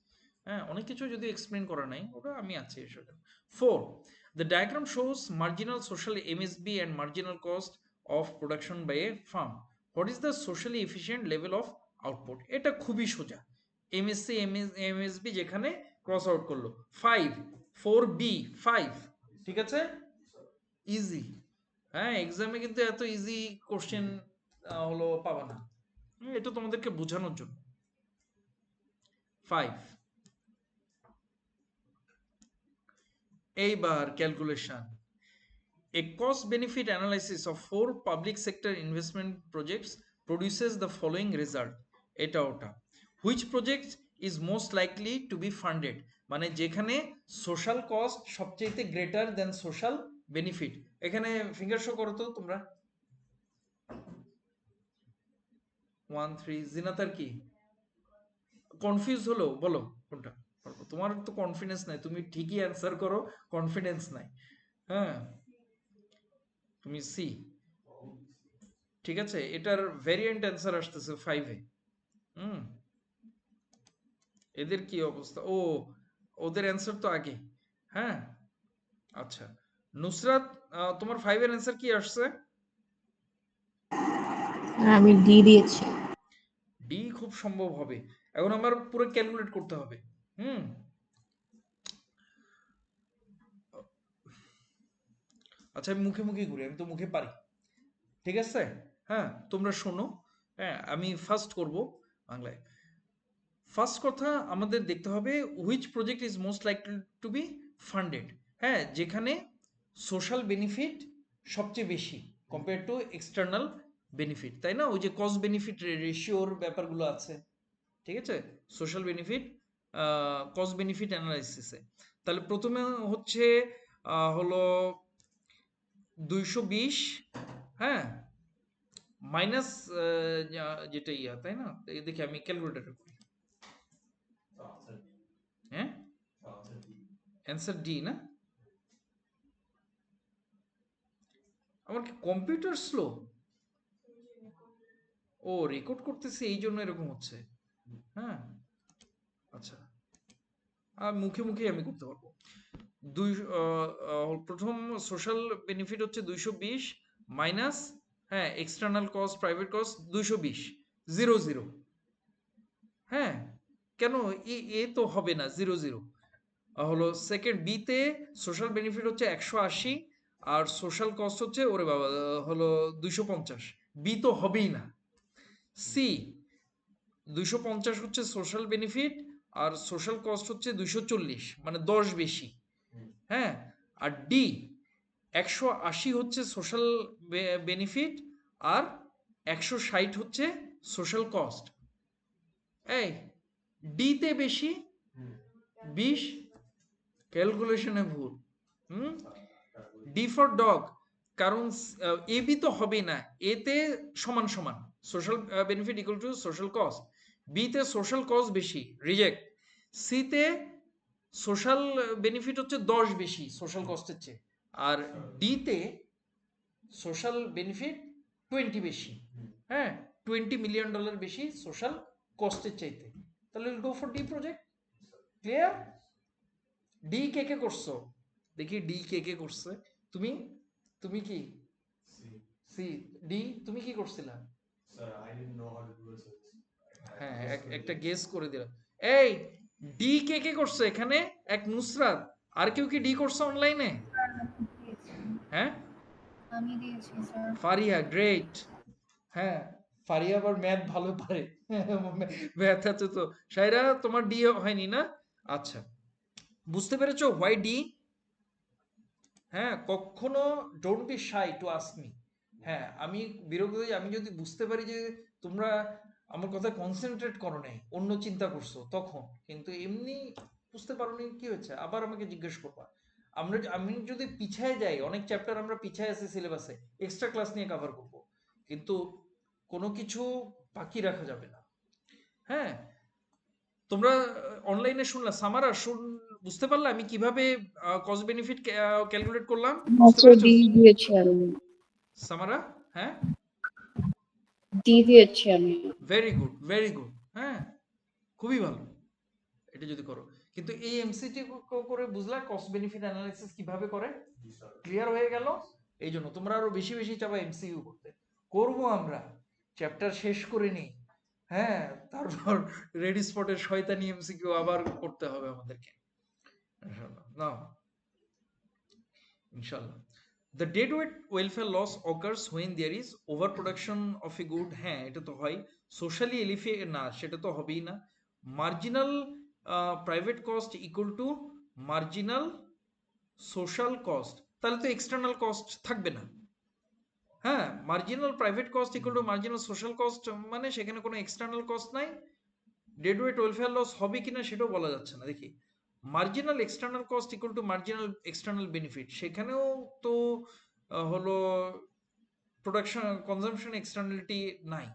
হ্যাঁ, অনেক কিছু যদি এক্সপ্লেন করা নাই ওটা আমি আছি এসব। 4, the diagram shows marginal social MSB and marginal cost of production by a farm. What is the socially efficient level of output? এটা খুবই সোজা। MSC MSB যেখানে ক্রস আউট করলো 5, 4B 5, ঠিক আছে, ইজি। হ্যাঁ, এক্সামে কিন্তু এত ইজি কোশ্চেন হলো পাবা না। এটা তোমাদেরকে বোঝানোর জন্য। 5, এইবার calculation. A cost benefit analysis of 4 public sector investment projects produces the following result. এটা ওটা, which project is most likely to be funded, মানে যেখানে সোশ্যাল কস্ট সবচেয়ে গ্রেটার দেন সোশ্যাল বেনিফিট। এখানে ফিঙ্গার শো করো তো তোমরা। 1 3, জিনাতার কি কনফিউজ হলো, বলো কোনটা? তোমার তো কনফিডেন্স নাই, তুমি ঠিকই অ্যান্সার করো, কনফিডেন্স নাই। হ্যাঁ, তুমি সি, ঠিক আছে, এটার ভেরিয়েন্ট অ্যান্সার আসতেছে 5 এ। হুম, এদের কি অবস্থা? ও ওদের অ্যান্সার তো আগে। হ্যাঁ, আচ্ছা নুসরাত, তোমার 5 এর অ্যান্সার কি আসছে? আর আমি ডি দিয়েছি। ডি খুব সম্ভব হবে। এখন আমার পুরো ক্যালকুলেট করতে হবে। হুম, আচ্ছা আমি মুখে মুখে ঘুরি, আমি তো মুখে পারি। ঠিক আছে, হ্যাঁ তোমরা শোনো। হ্যাঁ, আমি ফার্স্ট করব বাংলায়। ফার্স্ট কথা আমাদের দেখতে হবে which project is most likely to be funded. হ্যাঁ, যেখানে সোশ্যাল বেনিফিট সবচেয়ে বেশি কম্পেয়ার টু এক্সটার্নাল বেনিফিট, তাই না? ওই যে কস্ট বেনিফিট রেশিওর ব্যাপারগুলো আছে, ঠিক আছে? সোশ্যাল বেনিফিট, কস্ট বেনিফিট অ্যানালাইসিসে। তাহলে প্রথমে হচ্ছে হলো 220, হ্যাঁ, মাইনাস যেটা ইয়া, তাই না? দেখি আমি ক্যালকুলেটার করি। হ্যাঁ, অ্যান্সার ডি না? আমার কি কম্পিউটার স্লো? ও রেকর্ড করতেছে এই জন্য এরকম হচ্ছে। হ্যাঁ, আচ্ছা, আর মুখে মুখে আমি করতে পারবো। প্রথম সোশ্যাল বেনিফিট হচ্ছে 220 মাইনাস, হ্যাঁ, এক্সটার্নাল কস্ট প্রাইভেট কস্ট 220, 0 0। হ্যাঁ, কেন এ তো হবে না, 0 0 হলো। সেকেন্ড বিতে সোশ্যাল বেনিফিট হচ্ছে 180 আর সোশ্যাল কস্ট হচ্ছে ওরে বাবা হলো 250, বি তো হবেই না। সি 250 হচ্ছে সোশ্যাল বেনিফিট আর সোশ্যাল কস্ট হচ্ছে 240, মানে 10 বেশি। হ্যাঁ, আর ডি 180 হচ্ছে সোশ্যাল বেনিফিট আর 160 হচ্ছে সোশ্যাল কস্ট। এই ডিতে বেশি 20, ক্যালকুলেশনে ভুল। হুম, ডি ফর ডগ, কারণ এ বি তো হবেই না, এতে সমান সমান social benefit equal to social cost, বিতে সোশ্যাল কস্ট বেশি, রিজেক্ট। সিতে সোশ্যাল বেনিফিট হচ্ছে 10 বেশি সোশ্যাল কস্টের চেয়ে, আর ডিতে সোশ্যাল বেনিফিট 20 বেশি। হ্যাঁ, $20 মিলিয়ন বেশি সোশ্যাল কস্টের চাইতে। তাহলে go for the project. Clear? D কে কে করছো? দেখি ডি কে কে করছে। তুমি তুমি কি? সি। ডি তুমি কি করছিলা? হ্যাঁ, একটা গেস করে দিলাম। এই ডি কে কে করছে এখানে? এক নুসরাত, আর কেউ কি ডি করছে অনলাইনে? স্যার আমি দিয়েছি। হ্যাঁ, আমি দিয়েছি স্যার। ফারিয়া, গ্রেট। হ্যাঁ, ফারিয়া আবার ম্যাথ ভালো পারে। ম্যাথ আছে তো। সাইরা তোমার ডি হয়নি না? আচ্ছা, বুঝতে পেরেছো হোয়াই ডি? হ্যাঁ, কখনো don't be shy to ask me. হ্যাঁ, আমি বিরক্ত হই, আমি যদি বুঝতে পারি যে তোমরা আমার কথা কনসেন্ট্রেট করো নাই, অন্য চিন্তা করছো, তখন। কিন্তু এমনি বুঝতে পারোনি কি হয়েছে আবার আমাকে জিজ্ঞেস করবা। আমি যদি পিছায় যাই, অনেক চ্যাপ্টার আমরা পিছায় আছি সিলেবাসে, এক্সট্রা ক্লাস নিয়ে কভার করব, কিন্তু কোনো কিছু বাকি রাখা যাবে না। হ্যাঁ, তোমরা অনলাইনে শুনলা, সামারা বুঝতে পারলা আমি কিভাবে কস্ট বেনিফিট ক্যালকুলেট করলাম? বুঝতে আচ্ছা পেরেছো ডি দিয়েছি আমি। সামারা? হ্যাঁ, ডি দিয়েছি আমি। Very good, very good. হ্যাঁ, খুবই ভালো এটা যদি করো। কিন্তু এই এমসিটি করে বুঝলা কস্ট বেনিফিট অ্যানালাইসিস কিভাবে করে? ক্লিয়ার হয়ে গেল? এই জন্য তোমরা আরো বেশি বেশি চাবা এমসিইউ করতে। করবো আমরা, চ্যাপ্টার শেষ করে নিই। হ্যাঁ, তারপর রেডি স্পটের শয়তানি এমসিকিউ আবার করতে হবে আমাদেরকে। না, ইনশাল্লাহ। The deadweight welfare loss occurs when there is overproduction of a good, হ্যাঁ এটা তো হয়। সোশ্যালি এলিফিয়ে না, সেটা তো হবেই না। Marginal private cost equal two marginal social cost, তাহলে তো এক্সটার্নাল কস্ট থাকবে না। হ্যাঁ, marginal private cost equal two marginal social cost, মানে সেখানে কোনো এক্সটার্নাল কস্ট নাই। ডেডওয়েট ওয়েলফেয়ার লস হবে কিনা সেটাও বলা যাচ্ছে না। দেখি, marginal external cost equal two marginal external benefit, সেখানেও তো হলো প্রোডাকশন কনজাম্পশন এক্সটার্নালিটি নাই।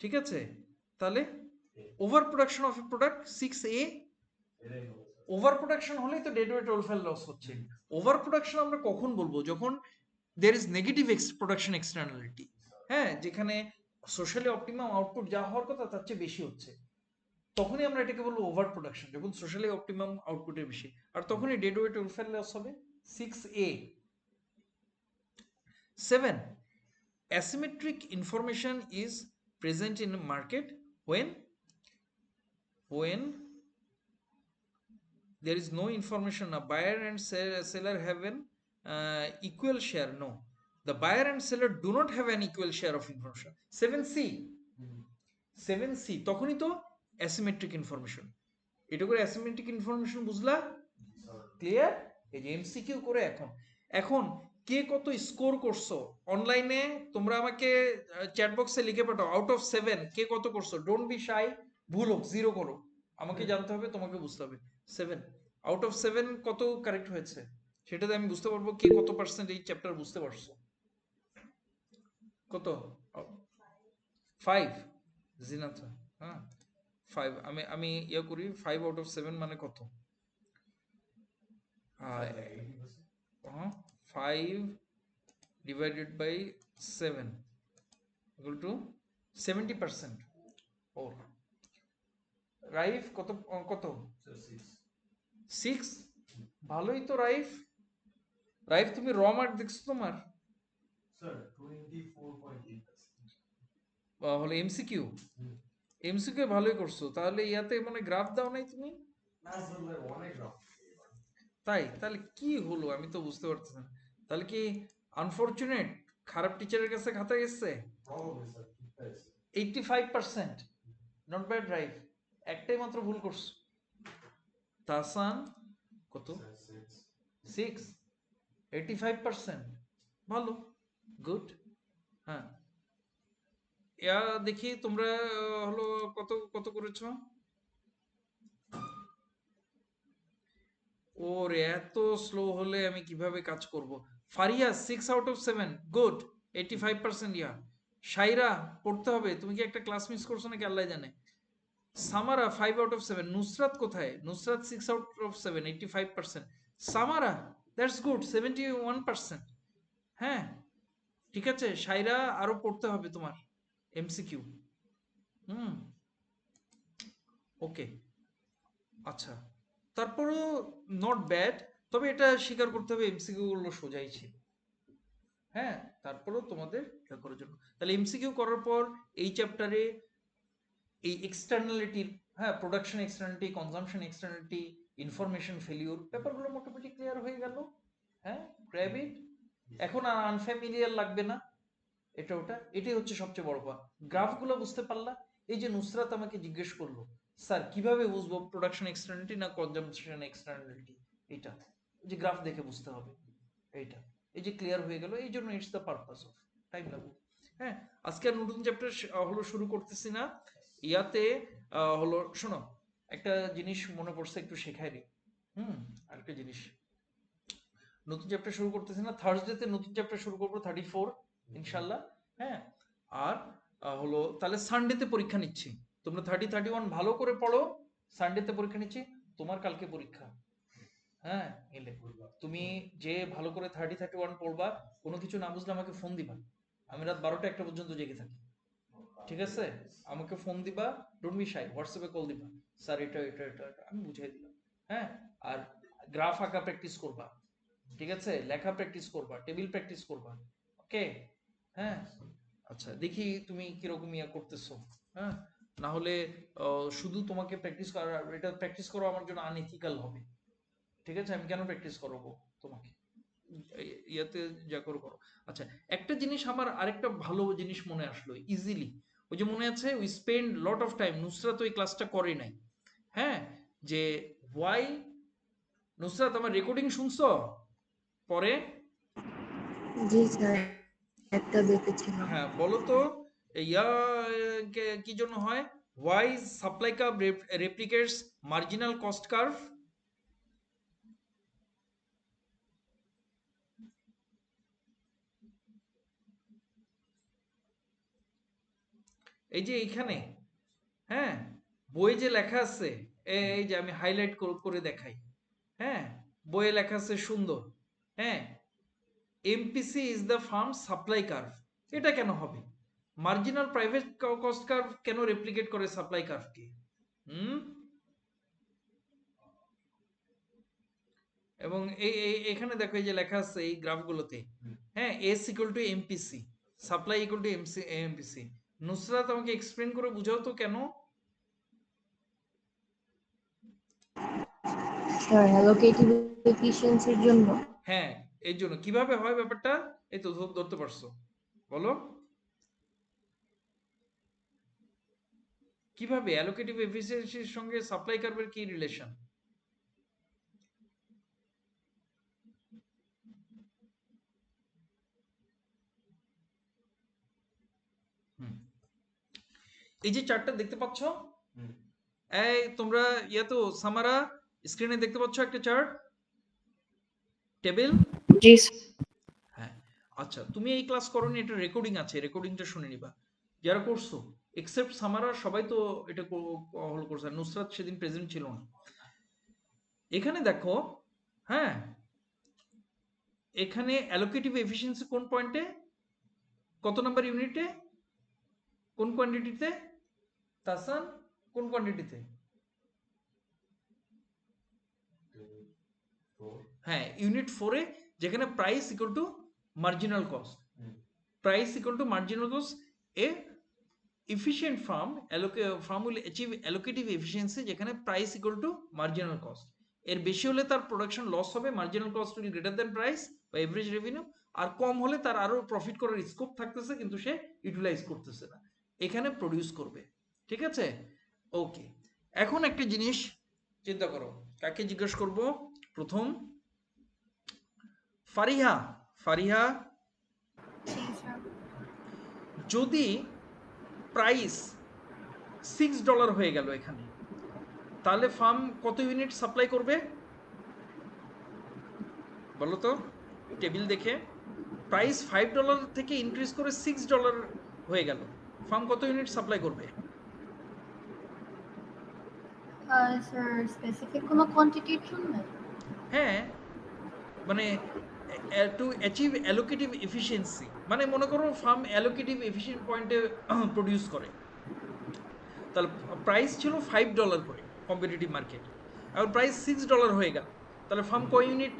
ঠিক আছে, তাহলে over production of A product 6A, over production হলেই তো ডেডওয়েট ওয়েলফেয়ার লস হচ্ছে। ওভার প্রোডাকশন আমরা কখন বলবো? যখন there is negative production externality. হ্যাঁ, যেখানে সোশ্যালি অপটিমাম আউটপুট যা হওয়ার কথা তার চেয়ে বেশি হচ্ছে। তখনই আমরা এটাকে বলবো ওভার প্রোডাকশন, যখন সোশ্যালি অপটিমাম আউটপুটের বেশি। আর তখনই ডেড ওয়েট ওয়েলফেয়ার লস হবে। 6A 7, asymmetric information is present in a market when there is no information, a buyer and seller have an equal share. No, the buyer and seller do not have an equal share of information. 7C তখনই তো asymmetric information। এটা করে asymmetric information বুঝলা? Clear? এই যে MCQ করে এখন এখন কে কত স্কোর করছো অনলাইনে তোমরা আমাকে চ্যাট বক্সে লিখে পাঠাও। আউট অফ 7 কে কত করছো? ডোন্ট বি শাই, ভুল হোক 0 করো, আমাকে জানতে হবে, তোমাকে বুঝতে হবে। 7 আউট অফ 7 কত কারেক্ট হয়েছে, সেটাতে আমি বুঝতে পারবো কে কত পার্সেন্ট এই চ্যাপ্টার বুঝতে পারছো। কত? 5 জিনাত, হ্যাঁ 5। আমি ইয়া করি 5 আউট অফ 7 মানে কত? 5 divided by 7 equal to 70%। ও রাইফ কত কত? 6। ভালোই তো রাইফ। রাইফ তুমি র মার্ক দেখছো তোমার? হলো এমসিকিউ, এমসিকিউ ভালোই করছো, তাহলে ইয়াতে মানে গ্রাফ দাও নাই তুমি? তাই? তাহলে কি হলো আমি তো বুঝতে পারতেছি না। তাহলে কি আনফরচুনেট, খারাপ টিচারের কাছে খাতা গেছে? 85%, নট ব্যাড রাইফ। একটাই মাত্র ভুল করছো। তাহসান কত? 6, 85%, ভালো, গুড। হ্যাঁ ইয়া দেখি তোমরা হলো কত কত করেছো? ওর এত স্লো হলে আমি কিভাবে কাজ করব? Faria 6 out of 7, good, 85%। ইয়া শাইরা পড়তে হবে, তুমি কি একটা ক্লাস মিস করছো নাকি আল্লাহ জানে। সামারা 5 আউট অফ 7। নুসরাত কোথায়? Nusrat 6 out of 7, 85%। Samara that's good, 71%। হ্যাঁ ঠিক আছে শাইরা, আরো পড়তে হবে তোমার এমসিকিউ। হুম ওকে আচ্ছা, তারপরও নট ব্যাড, তবে এটা স্বীকার করতে হবে এমসিকিউ গুলো সোজাই ছিল। হ্যাঁ তারপরেও তোমাদের খেয়াল করার জন্য, তাহলে এমসিকিউ করার পর এই চ্যাপ্টারে এই এক্সটার্নালিটির, হ্যাঁ production externality, consumption externality, information failure, ব্যাপারগুলো মোটামুটি ক্লিয়ার হয়ে গেল। হ্যাঁ গ্র্যাব ইট, এখন আর আনফ্যামিলিয়ার লাগবে না এটা ওটা, এটাই হচ্ছে সবচেয়ে বড় কথা। গ্রাফগুলো বুঝতে পারলা? এই যে নুসরাত আমাকে জিজ্ঞেস করলো স্যার কিভাবে বুঝবো প্রোডাকশন এক্সটার্নালিটি না কনজাম্পশন এক্সটার্নালিটি, এটা যে গ্রাফ দেখে বুঝতে হবে এইটা। এই যে ক্লিয়ার হয়ে গেল, এই জন্য it's the purpose of, time লাগবে। হ্যাঁ আজকে আর নতুন চ্যাপ্টার হলো শুরু করতেছি না। ইয়াতে হলো শোনো একটা জিনিস মনে পড়ছে, একটু শেখাই দিই। আরেকটা জিনিস, নতুন চ্যাপ্টার শুরু করতেছি না, থার্সডেতে নতুন চ্যাপ্টার শুরু করবো 34 ইনশাল্লাহ। হ্যাঁ আর হলো তাহলে সানডেতে পরীক্ষা নিচ্ছি, তোমরা 30 31 ভালো করে পড়ো, সানডেতে পরীক্ষা নিচ্ছি। তোমার কালকে পরীক্ষা, হ্যাঁ এলে তুমি যে ভালো করে 30 31 পড়বা, কোনো কিছু না বুঝলে আমাকে ফোন দিবা, আমি রাত 12টা 1টা পর্যন্ত জেগে থাকি, ঠিক আছে? আমাকে ফোন দিবা, ডোন্ট বি শাই, হোয়াটসঅ্যাপে কল দিবা, স্যার এটা এটা এটা এটা, আমি বুঝাই দিলাম। হ্যাঁ আর গ্রাফ আঁকা প্র্যাকটিস করবা, ঠিক আছে? লেখা প্র্যাকটিস করবা, টেবিল প্র্যাকটিস করবা, ওকে? হ্যাঁ আচ্ছা দেখি তুমি কিরকম ইয়া করতেছো। হ্যাঁ না হলে শুধু তোমাকে প্র্যাকটিস করা, এটা প্র্যাকটিস করা আমার জন্য আনএথিক্যাল হবে, ঠিক আছে? আমি কেন প্র্যাকটিস করাবো তোমাকে? ইয়াতে যা করো করো। আচ্ছা একটা জিনিস আমার আরেকটা ভালো জিনিস মনে আসলো ইজিলি, ওই যে মনে আছে we spend lot of time, Nusrat ওই ক্লাসটা করে নাই। হ্যাঁ যে ওয়াই, নুসরাত আমার রেকর্ডিং শুনছো পরে? জি স্যার, একটা দেখেছিলাম। হ্যাঁ বলো তো ইয়া কি জন্য হয়? Why supply curve replicates marginal cost curve? এই যে এইখানে, হ্যাঁ বই যে লেখা আছে, এই যে আমি হাইলাইট করে দেখাই, হ্যাঁ বইয়ে লেখা আছে সুন্দর, হ্যাঁ MPC is the farm supply curve. এটা কেন হবে? মার্জিনাল প্রাইভেট কস্ট কার্ভ কেন রেপ্লিকেট করে সাপ্লাই কার্ভকে? হুম, এবং এখানে দেখো এই যে লেখা আছে এই গ্রাফগুলোতে, হ্যাঁ, S equal to MPC, supply equal to MPC. Nusrat আমাকে এক্সপ্লেন করে বুঝাও তো কেন? স্যার অ্যালোকেটিভ এফিসিয়েন্সির জন্য। হ্যাঁ, এই জন্য কিভাবে হয় ব্যাপারটা, এই তো ধরতে পারছো, বলো কিভাবে অ্যালোকেটিভ এফিসিয়েন্সির সঙ্গে সাপ্লাই কার্ভের কি রিলেশন? এই যে চার্টটা দেখতে পাচ্ছ, এই তোমরা ইয়া তো সামারা স্ক্রিনে দেখতে পাচ্ছ একটা চার্ট টেবিল? জি হ্যাঁ, আচ্ছা, তুমি এই ক্লাস করোনি, এটা রেকর্ডিং আছে, রেকর্ডিংটা শুনে নিবা যারা করছো, এক্সেপ্ট সামারা, সবাই তো এটা হল করছে, নুসরাত সেদিন প্রেজেন্ট ছিল না। এখানে দেখো, হ্যাঁ, এখানে অ্যালোকেটিভ এফিসিয়েন্সি কোন পয়েন্টে, কত নাম্বার ইউনিটে, কোন কোয়ান্টিটিতে, তাসান কোন কোয়ান্টিটিতে? হ্যাঁ, ইউনিট 4 এ, যেখানে price equal to marginal cost, price equal to marginal cost. A efficient firm will achieve allocative efficiency যেখানে price equal to marginal cost. এর বেশি হলে তার প্রোডাকশন লস হবে, marginal cost will greater than price বা average revenue, আর কম হলে তার আরো প্রফিট করার স্কোপ থাকতেছে কিন্তু সে ইউটিলাইজ করতেছে না, এখানে প্রডিউস করবে। ঠিক আছে, ওকে। এখন একটা জিনিস চিন্তা করো, কাকে জিজ্ঞেস করব প্রথম? ফারিহা, ফারিহা, জি স্যার। যদি প্রাইস $6 হয়ে গেল এখানে, তাহলে ফার্ম কত ইউনিট সাপ্লাই করবে বলো তো? টেবিল দেখে প্রাইস $5 থেকে ইনক্রিজ করে $6 হয়ে গেল, ফার্ম কত ইউনিট সাপ্লাই করবে? স্যার স্পেসিফিক কোনো কোয়ান্টিটির জন্য? হ্যাঁ, মানে টু অ্যাচিভ অ্যালোকেটিভ এফিসিয়েন্সি, মানে মনে করো ফার্ম অ্যালোকেটিভ এফিসিয়েন্ট পয়েন্টে প্রডিউস করে, তাহলে প্রাইস ছিল $5 করে কম্পিটিটিভ মার্কেট, এখন প্রাইস $6 হয়ে গেল, তাহলে ফার্ম কয় ইউনিট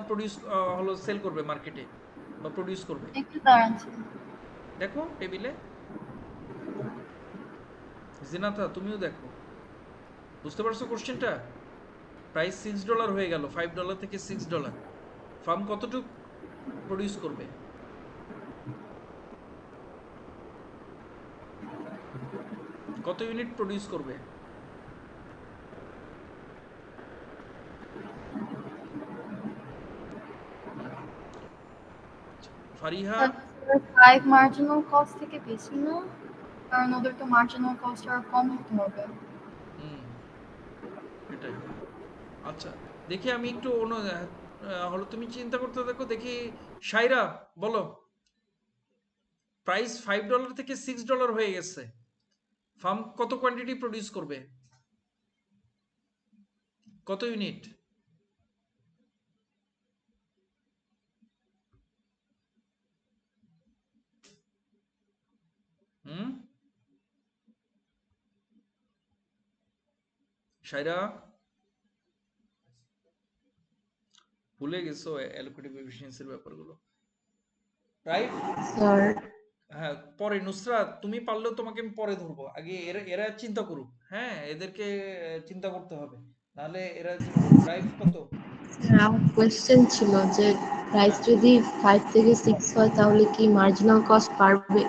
প্রডিউস হলো সেল করবে মার্কেটে বা প্রডিউস করবে? একটু দাঁড়ান স্যার। দেখো টেবিলে, জিনাতা তুমিও দেখো, বুঝতে পারছো কোশ্চেনটা? প্রাইস $6 হয়ে গেল, $5 থেকে $6, ফার্ম কতটুক প্রডিউস করবে? কত ইউনিট প্রডিউস করবে? ফারিহা, 5 মার্জিনাল কস্ট থেকে বেশি না, কারণ ওদের তো মার্জিনাল কস্ট আর কম হতে হবে। হুম, এটাই। আচ্ছা, দেখি আমি একটু হলো, তুমি চিন্তা করতে দেখো, দেখি সাইরা বলো, প্রাইস $5 থেকে $6 হয়ে গেছে, ফার্ম কত কোয়ান্টিটি প্রডিউস করবে, কত ইউনিট? হুম, সাইরা ভুলে গেছো অ্যালোকেটিভ এফিসিয়েন্সির ব্যাপারগুলো, রাইট? স্যার হ্যাঁ, পরে নুসরাত তুমি পারলেও তোমাকে আমি পরে ধরবো, আগে এরা এরা চিন্তা করুক, হ্যাঁ, এদেরকে চিন্তা করতে হবে, নাহলে এরা ড্রাইভ কত? আমার কোয়েশ্চেন ছিল যে প্রাইস যদি 5 থেকে 6 হয় তাহলে কি মার্জিনাল কস্ট বাড়বে?